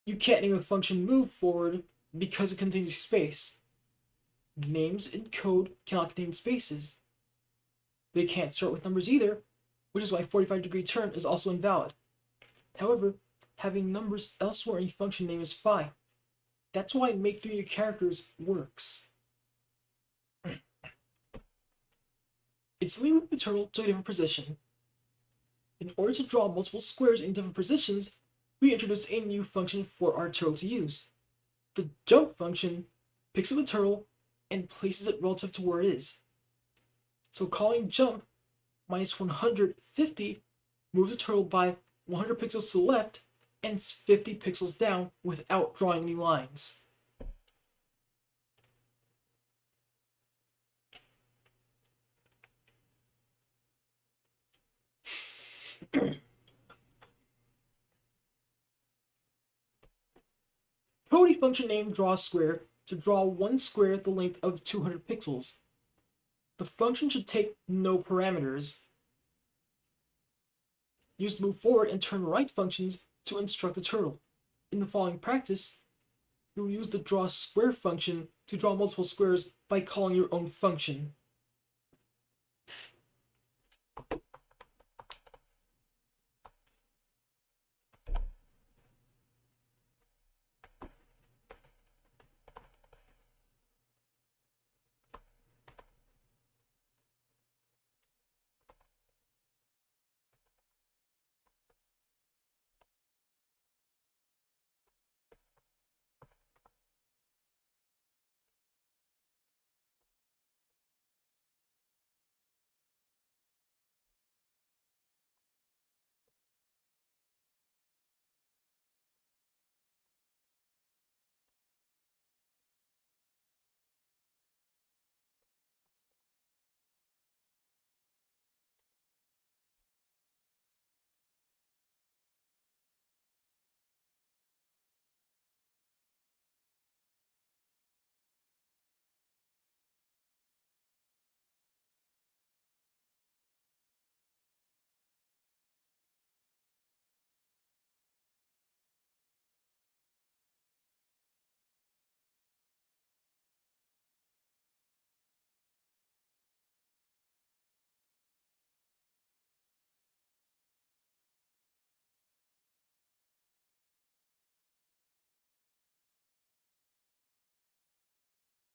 You can't name a function move forward because it contains a space. Names in code cannot contain spaces. They can't start with numbers either, which is why 45-degree turn is also invalid. However, having numbers elsewhere in a function name is fine. That's why make 3 new characters works. Instantly move the turtle to a different position. In order to draw multiple squares in different positions, we introduce a new function for our turtle to use. The jump function picks up the turtle and places it relative to where it is. So calling jump minus 150 moves the turtle by 100 pixels to the left and 50 pixels down without drawing any lines. Code a function named drawSquare to draw one square the length of 200 pixels. The function should take no parameters. Use the move forward and turn right functions to instruct the turtle. In the following practice, you will use the drawSquare function to draw multiple squares by calling your own function.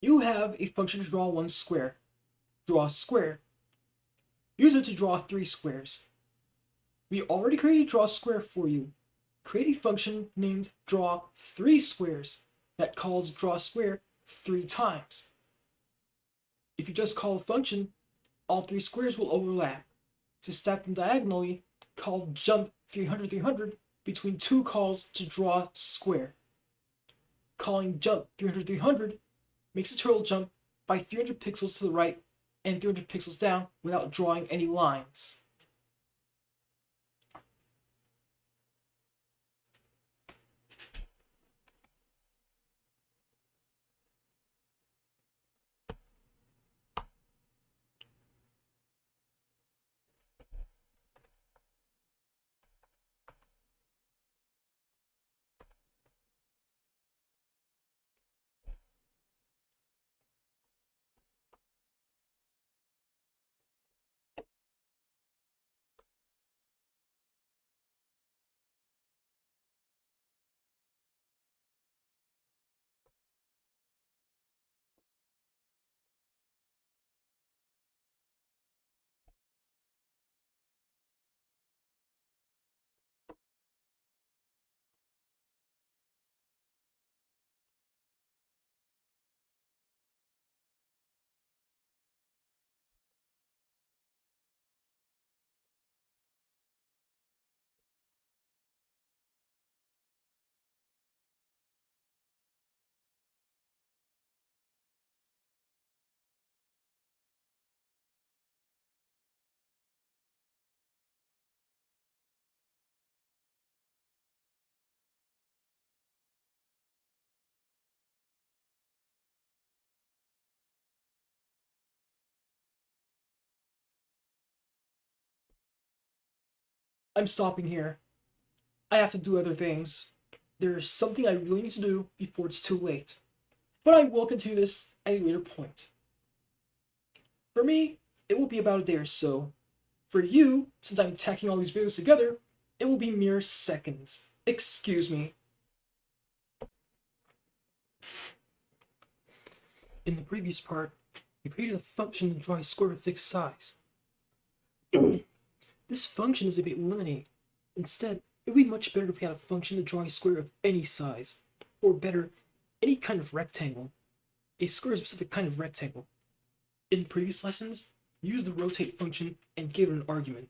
You have a function to draw one square. Draw a square. Use it to draw 3 squares. We already created drawSquare for you. Create a function named draw 3 squares that calls drawSquare 3 times. If you just call a function, all 3 squares will overlap. To stack them diagonally, call jump 300 300 between 2 calls to draw square. Calling jump 300 300 makes the turtle jump by 300 pixels to the right and 300 pixels down without drawing any lines. I'm stopping here. I have to do other things. There's something I really need to do before it's too late. But I will continue this at a later point. For me, it will be about a day or so. For you, since I'm tacking all these videos together, it will be mere seconds. Excuse me. In the previous part, we created a function to draw a square of fixed size. This function is a bit limiting. Instead, it would be much better if we had a function to draw a square of any size, or better, any kind of rectangle. A square is a specific kind of rectangle. In previous lessons, we used the rotate function and gave it an argument.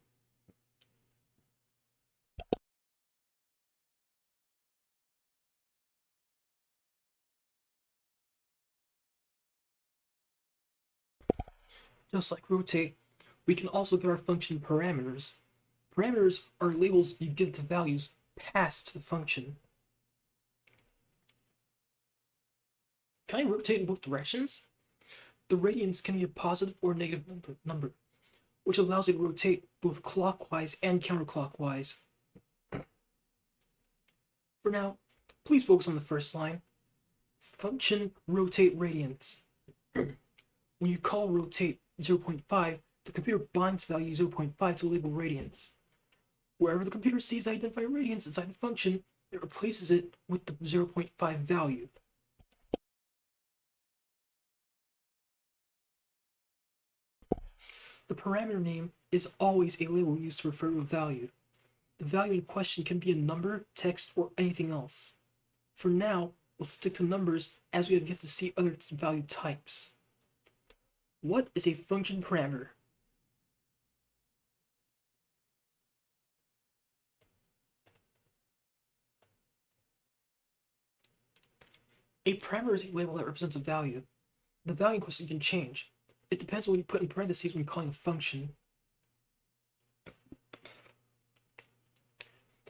Just like rotate, we can also give our function parameters. Parameters are labels you give to values passed to the function. Can I rotate in both directions? The radians can be a positive or negative number, which allows you to rotate both clockwise and counterclockwise. For now, please focus on the first line. Function rotate radians. When you call rotate 0.5, the computer binds value 0.5 to label radians. Wherever the computer sees identify radians inside the function, it replaces it with the 0.5 value. The parameter name is always a label used to refer to a value. The value in question can be a number, text, or anything else. For now, we'll stick to numbers as we have yet to see other value types. What is a function parameter? A parameter is a label that represents a value. The value in question can change. It depends on what you put in parentheses when calling a function.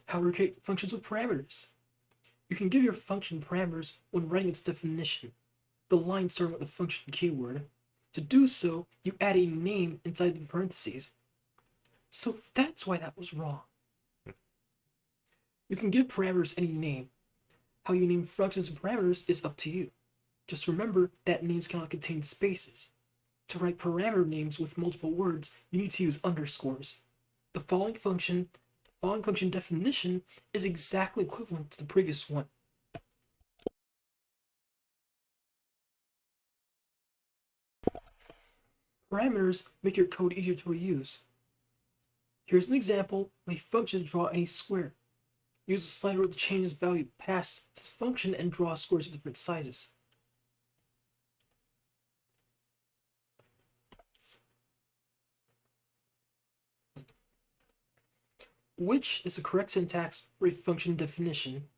How to create functions with parameters. You can give your function parameters when writing its definition, the line starting with the function keyword. To do so, you add a name inside the parentheses. So that's why that was wrong. You can give parameters any name. How you name functions and parameters is up to you. Just remember that names cannot contain spaces. To write parameter names with multiple words, you need to use underscores. The following function definition is exactly equivalent to the previous one. Parameters make your code easier to reuse. Here's an example of a function to draw any square. Use the slider to change its value past this function and draw squares of different sizes. Which is the correct syntax for a function definition?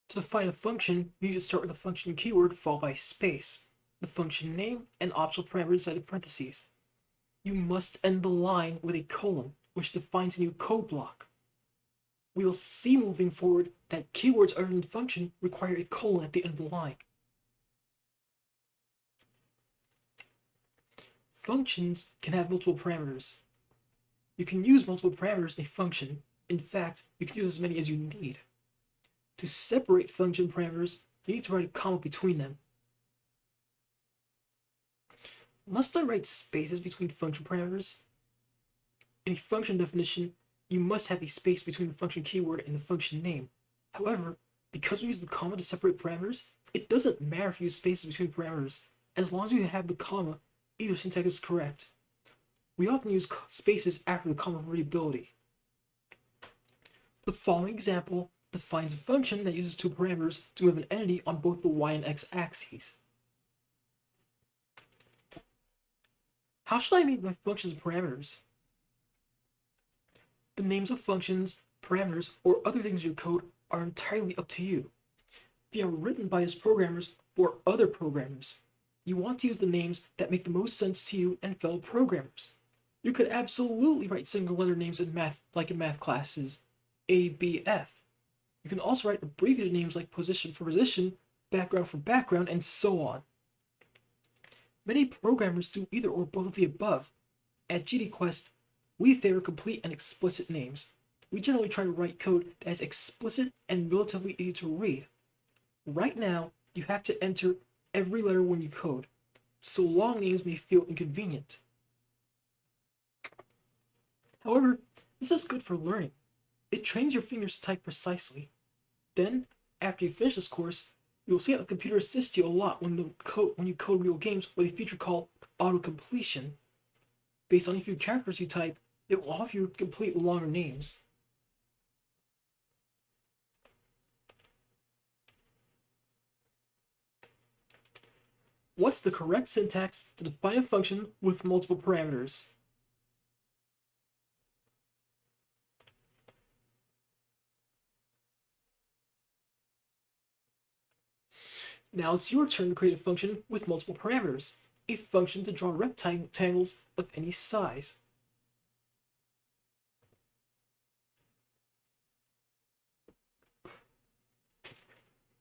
To define a function, you need to start with the function keyword followed by space, the function name, and optional parameters inside the parentheses. You must end the line with a colon, which defines a new code block. We'll see moving forward that keywords other than the function require a colon at the end of the line. Functions can have multiple parameters. You can use multiple parameters in a function. In fact, you can use as many as you need. To separate function parameters, you need to write a comma between them. Must I write spaces between function parameters? In a function definition, you must have a space between the function keyword and the function name. However, because we use the comma to separate parameters, it doesn't matter if you use spaces between parameters. As long as you have the comma, either syntax is correct. We often use spaces after the comma for readability. The following example defines a function that uses two parameters to move an entity on both the y and x axes. How should I make my functions parameters? The names of functions, parameters, or other things in your code are entirely up to you. They are written by us programmers for other programmers. You want to use the names that make the most sense to you and fellow programmers. You could absolutely write single letter names in math, like in math classes, A, B, F. You can also write abbreviated names like position for position, background for background, and so on. Many programmers do either or both of the above. At GDScript, we favor complete and explicit names. We generally try to write code that is explicit and relatively easy to read. Right now, you have to enter every letter when you code, so long names may feel inconvenient. However, this is good for learning. It trains your fingers to type precisely. Then, after you finish this course, you'll see that the computer assists you a lot when you code real games with a feature called auto-completion. Based on a few characters you type, it will offer you complete longer names. What's the correct syntax to define a function with multiple parameters? Now it's your turn to create a function with multiple parameters, a function to draw rectangles of any size.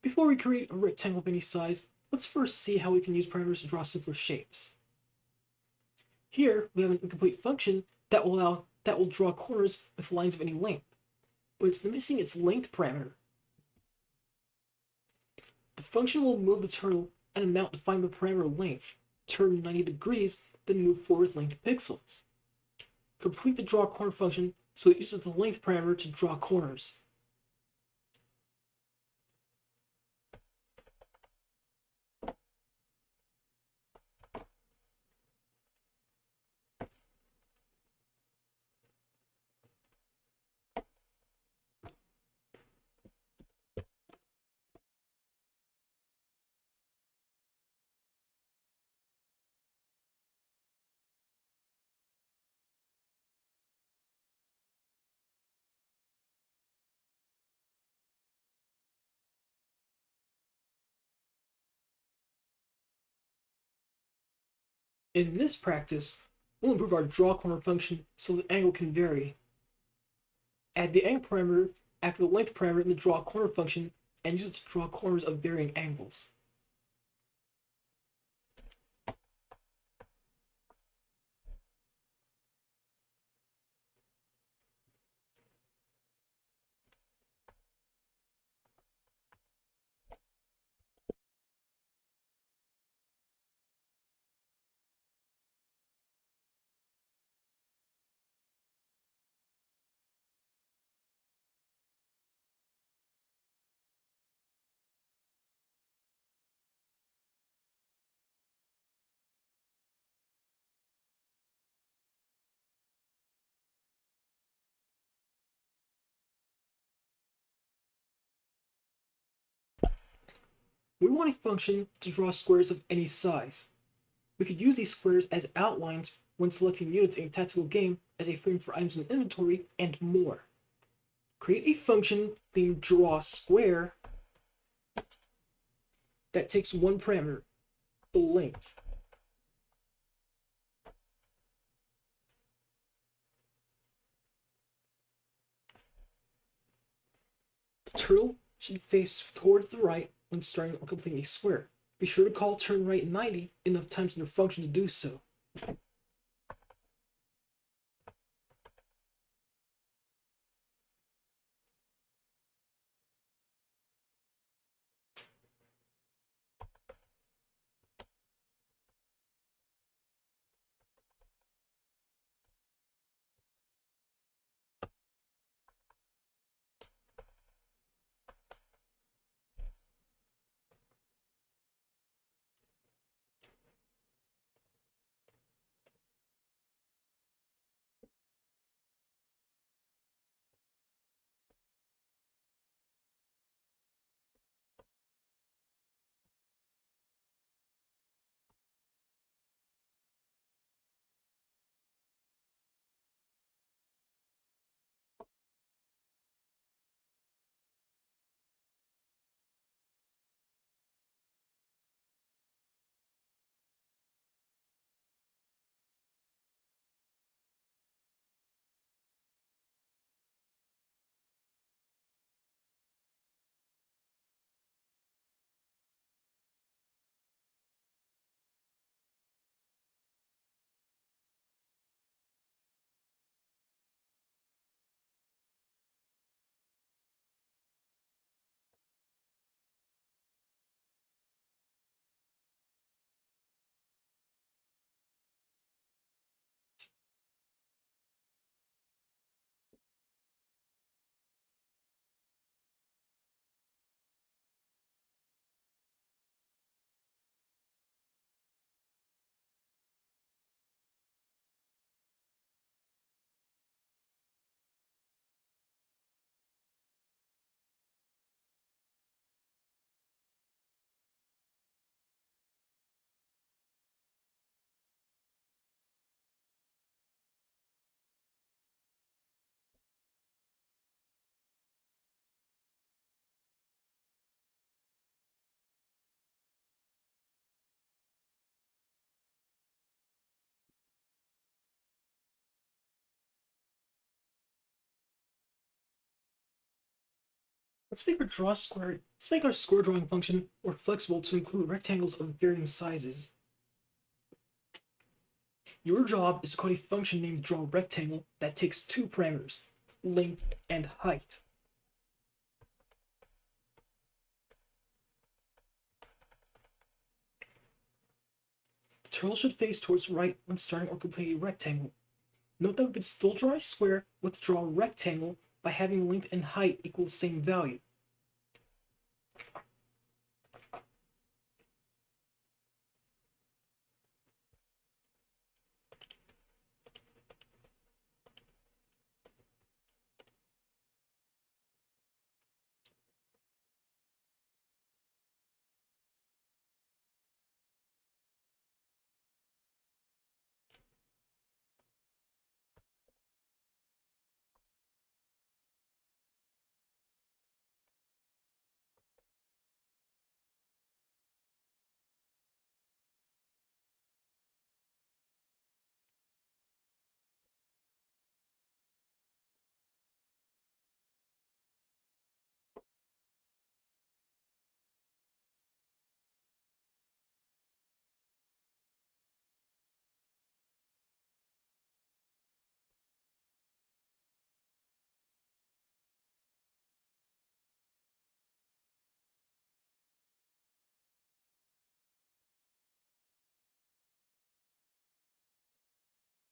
Before we create a rectangle of any size, let's first see how we can use parameters to draw simpler shapes. Here, we have an incomplete function that will draw corners with lines of any length, but it's missing its length parameter. The function will move the turtle an amount defined by parameter length, turn 90 degrees, then move forward length pixels. Complete the draw corner function so it uses the length parameter to draw corners. In this practice, we'll improve our draw corner function so the angle can vary. Add the angle parameter after the length parameter in the draw corner function and use it to draw corners of varying angles. We want a function to draw squares of any size. We could use these squares as outlines when selecting units in a tactical game, as a frame for items in inventory, and more. Create a function named drawSquare that takes one parameter, the length. The turtle should face towards the right when starting or completing a square. Be sure to call turn right 90 enough times in your function to do so. Let's make our square drawing function more flexible to include rectangles of varying sizes. Your job is to code a function named drawRectangle that takes two parameters, length and height. The turtle should face towards right when starting or completing a rectangle. Note that we can still draw a square with drawRectangle by having length and height equal the same value.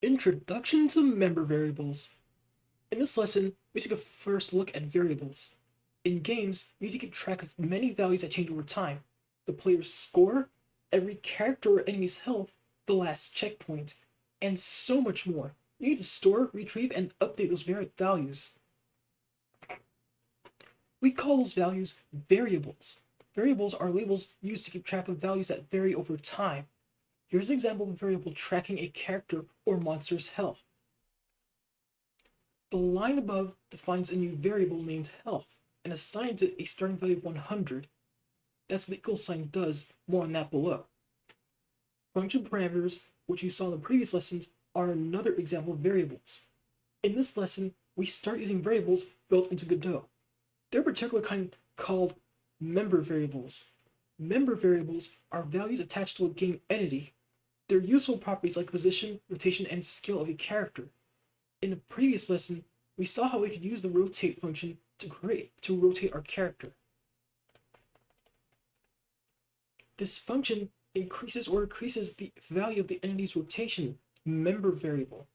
Introduction to member variables. In this lesson, we take a first look at variables. In games, you need to keep track of many values that change over time. The player's score, every character or enemy's health, the last checkpoint, and so much more. You need to store, retrieve, and update those values. We call those values variables. Variables are labels used to keep track of values that vary over time. Here's an example of a variable tracking a character or monster's health. The line above defines a new variable named health and assigns it a starting value of 100. That's what the equal sign does, more on that below. Function parameters, which you saw in the previous lessons, are another example of variables. In this lesson, we start using variables built into Godot. They're a particular kind called member variables. Member variables are values attached to a game entity. They're useful properties like position, rotation, and scale of a character. In the previous lesson, we saw how we could use the rotate function to rotate our character. This function increases or decreases the value of the entity's rotation member variable.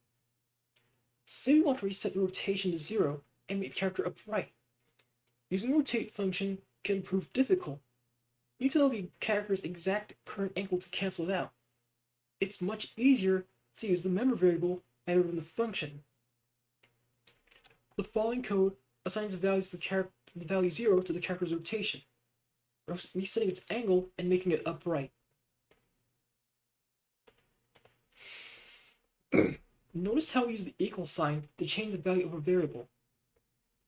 Say we want to reset the rotation to 0 and make the character upright. Using the rotate function can prove difficult. You need to know the character's exact current angle to cancel it out. It's much easier to use the member variable rather than the function. The following code assigns the value 0 to the character's rotation, resetting its angle and making it upright. Notice how we use the equal sign to change the value of a variable.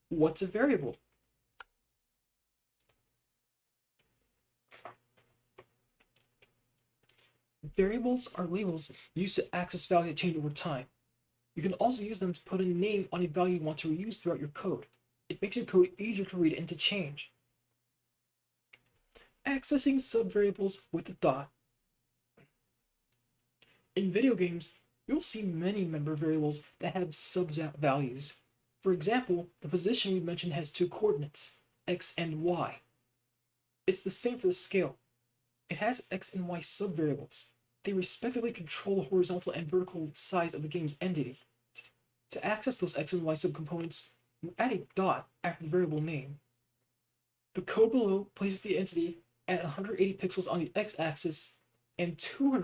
What's a variable? Variables are labels used to access values that change over time. You can also use them to put a name on a value you want to reuse throughout your code. It makes your code easier to read and to change. Accessing subvariables with a dot. In video games, you'll see many member variables that have sub-values. For example, the position we mentioned has two coordinates, x and y. It's the same for the scale. It has x and y subvariables. They respectively control the horizontal and vertical size of the game's entity. To access those x and y subcomponents, you add a dot after the variable name. The code below places the entity at 180 pixels on the x-axis and 220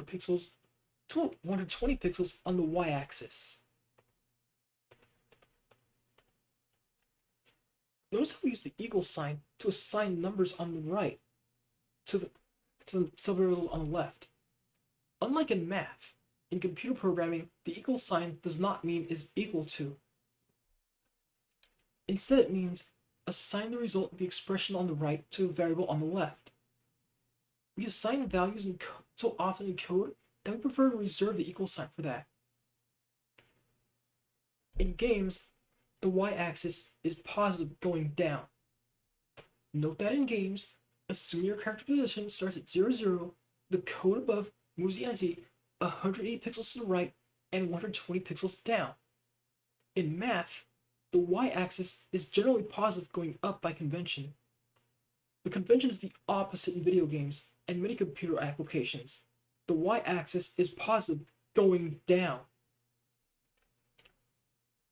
pixels on the y-axis. Notice how we use the equal sign to assign numbers on the right to the subvariables on the left. Unlike in math, in computer programming, the equal sign does not mean is equal to. Instead, it means assign the result of the expression on the right to a variable on the left. We assign values so often in code that we prefer to reserve the equal sign for that. In games, the y-axis is positive going down. Note that in games, assuming your character position starts at 0, 0, the code above moves the entity 180 pixels to the right and 120 pixels down. In math, the y-axis is generally positive going up by convention. The convention is the opposite in video games and many computer applications. The y-axis is positive going down.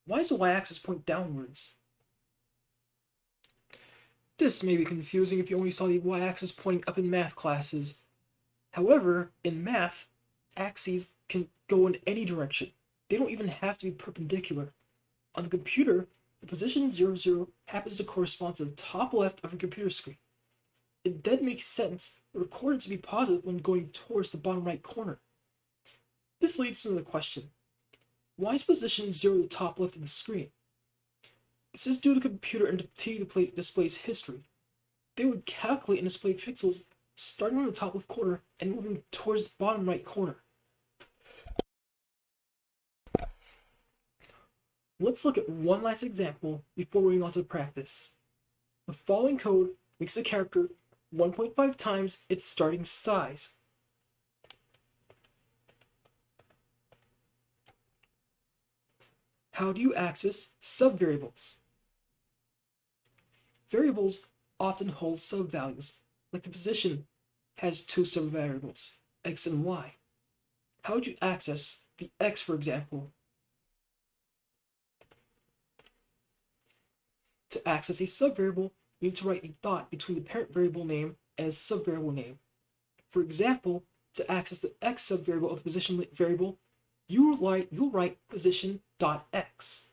Why does the y-axis point downwards? This may be confusing if you only saw the y-axis pointing up in math classes. However, in math, axes can go in any direction. They don't even have to be perpendicular. On the computer, the position 0, 0 happens to correspond to the top left of your computer screen. It then makes sense for the coordinates to be positive when going towards the bottom right corner. This leads to another question. Why is position 0 the top left of the screen? This is due to the computer and the display's history. They would calculate and display pixels starting on the top left corner and moving towards the bottom right corner. Let's look at one last example before moving on to practice. The following code makes the character 1.5 times its starting size. How do you access subvariables? Variables often hold subvalues, like the position has two subvariables, x and y. How would you access the x, for example? To access a subvariable, you need to write a dot between the parent variable name and its subvariable name. For example, to access the x subvariable of the position variable, you'll write position.x.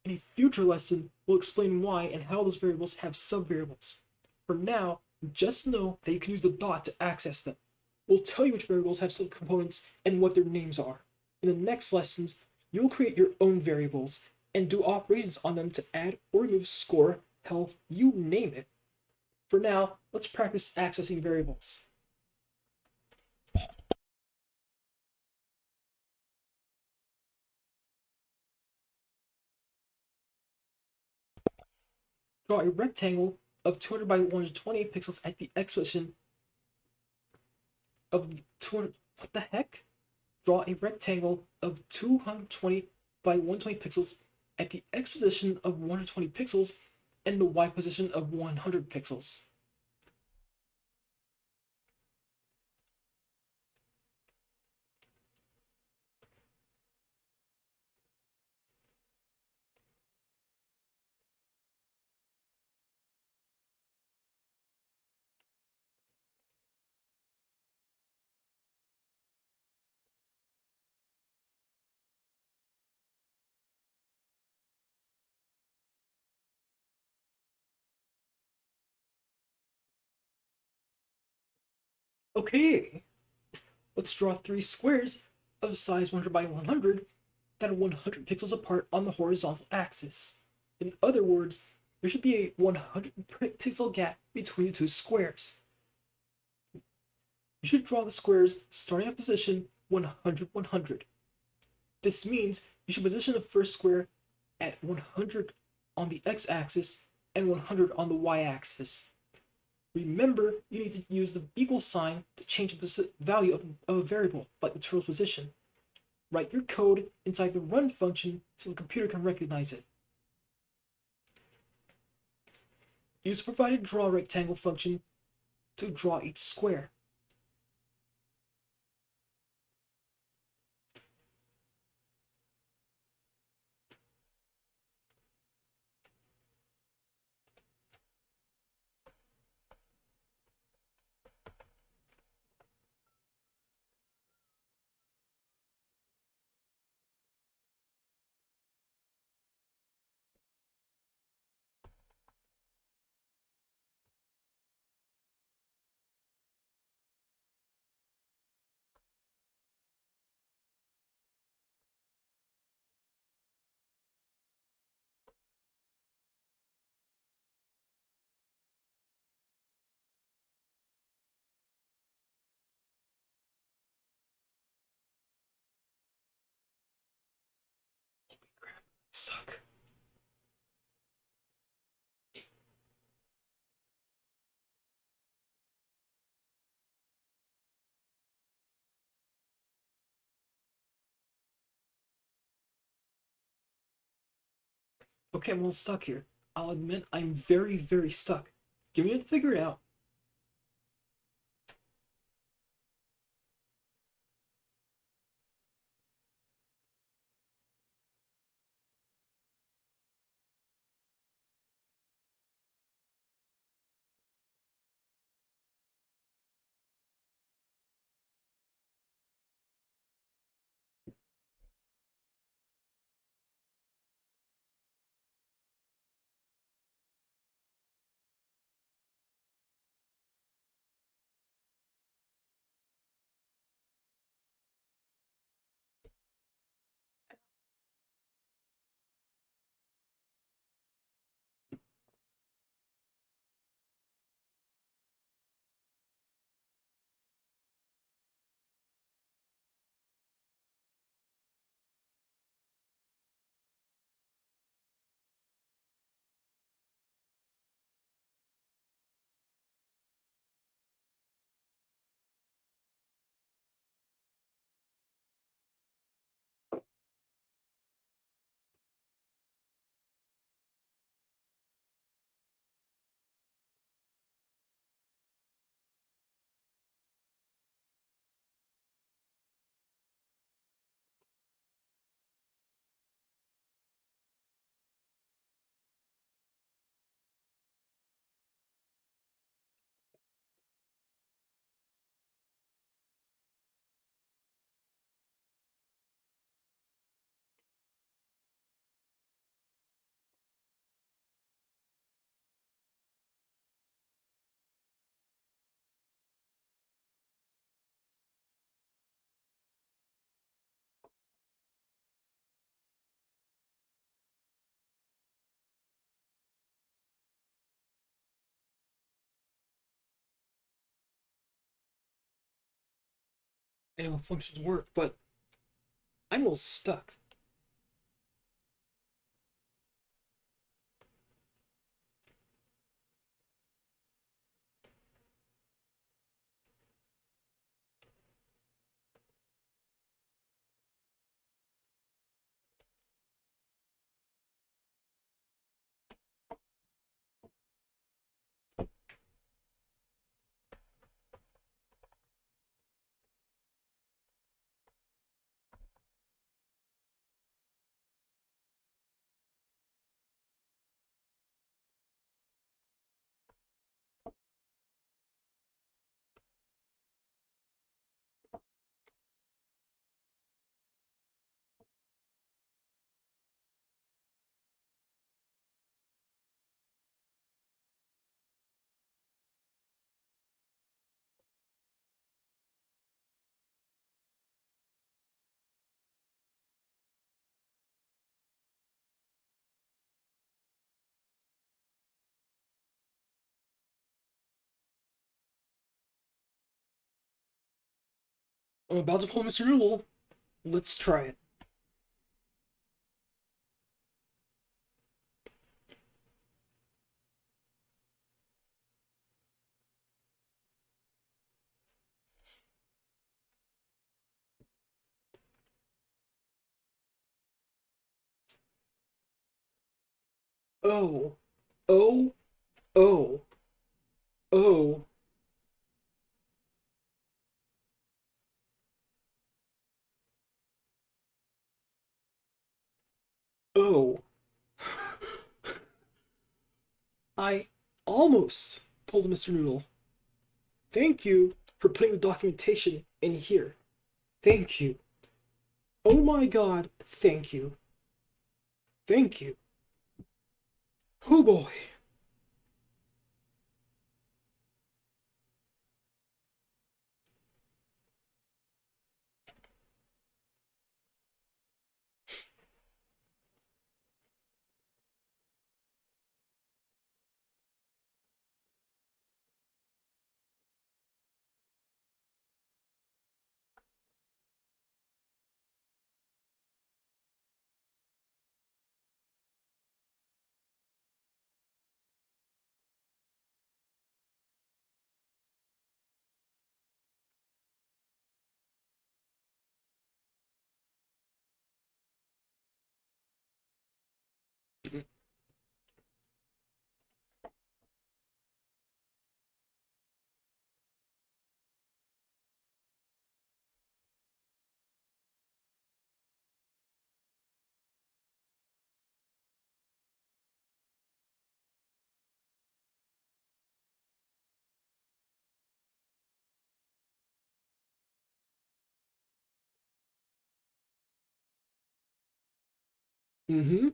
In a future lesson, we'll explain why and how those variables have subvariables. For now, just know that you can use the dot to access them. We'll tell you which variables have subcomponents and what their names are. In the next lessons, you'll create your own variables and do operations on them to add or remove score, health, you name it. For now, let's practice accessing variables. Draw a rectangle of 200 by 120 pixels at the x position of 200. What the heck? Draw a rectangle of 220 by 120 pixels at the x position of 120 pixels and the y position of 100 pixels. Okay, let's draw three squares of size 100 by 100 that are 100 pixels apart on the horizontal axis. In other words, there should be a 100 pixel gap between the two squares. You should draw the squares starting at position 100, 100. This means you should position the first square at 100 on the x-axis and 100 on the y-axis. Remember, you need to use the equal sign to change the value of a variable, like the turtle's position. Write your code inside the run function so the computer can recognize it. Use the provided draw rectangle function to draw each square. Holy crap, suck. Okay, I'm a little stuck here. I'll admit I'm very, very stuck. Give me a minute to figure it out. I know functions work, but I'm a little stuck. I'm about to pull Mr. Noodle. Let's try it. Oh. Oh. Oh. Oh. Oh. I almost pulled Mr. Noodle. Thank you for putting the documentation in here. Thank you. Oh my god, thank you. Thank you. Oh boy. Mm-hmm.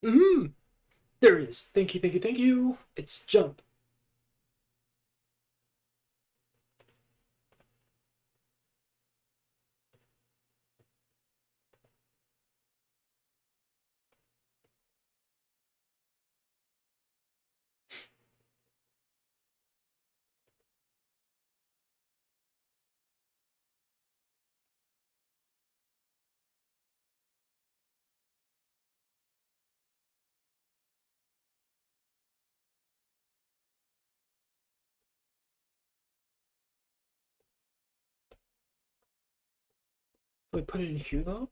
Mm-hmm. There it is. Thank you, thank you, thank you. It's jump. Do I put it in here though?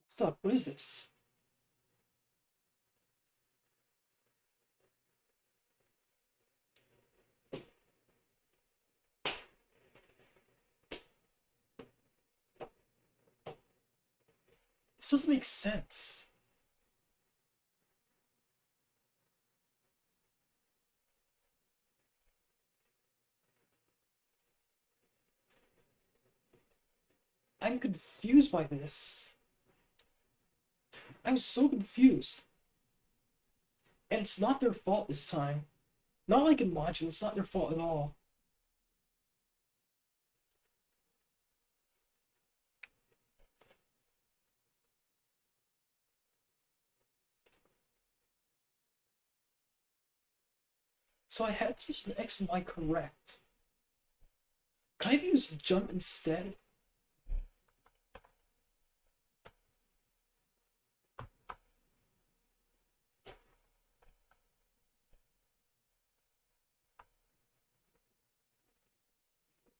Stop, what is this? This doesn't make sense. I'm confused by this. I'm so confused. And it's not their fault this time. Not like in module, it's not their fault at all. So I had position X and Y correct. Can I have used jump instead?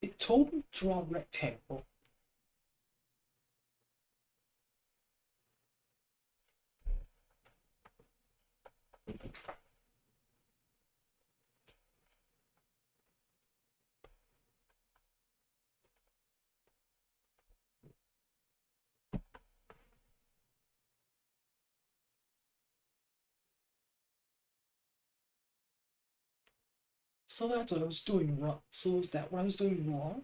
It told me draw rectangle. So that's what I was doing wrong. So is that what I was doing wrong?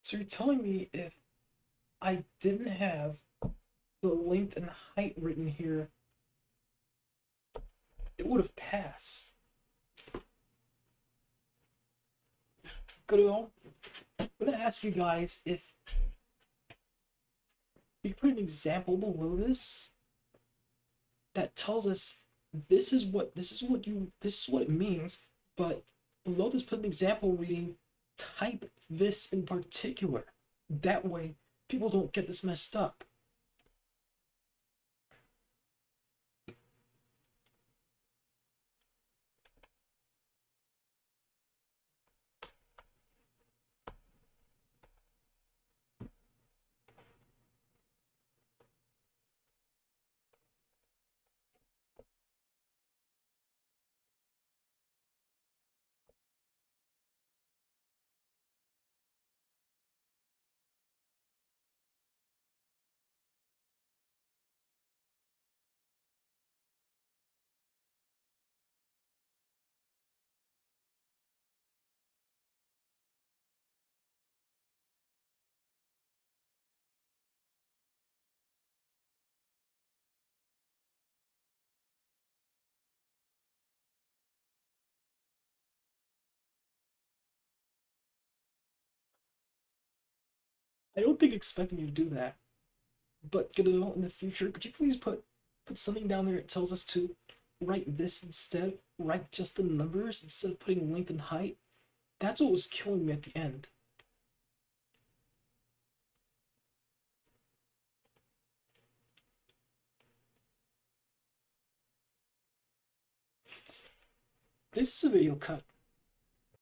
So you're telling me if I didn't have the length and height written here, it would have passed. Good. I'm gonna ask you guys if you could put an example below this that tells us this is what it means, but below this put an example reading type this in particular. That way people don't get this messed up. I don't think expecting you to do that. But in the future, could you please put something down there that tells us to write this instead? Write just the numbers instead of putting length and height? That's what was killing me at the end. This is a video cut.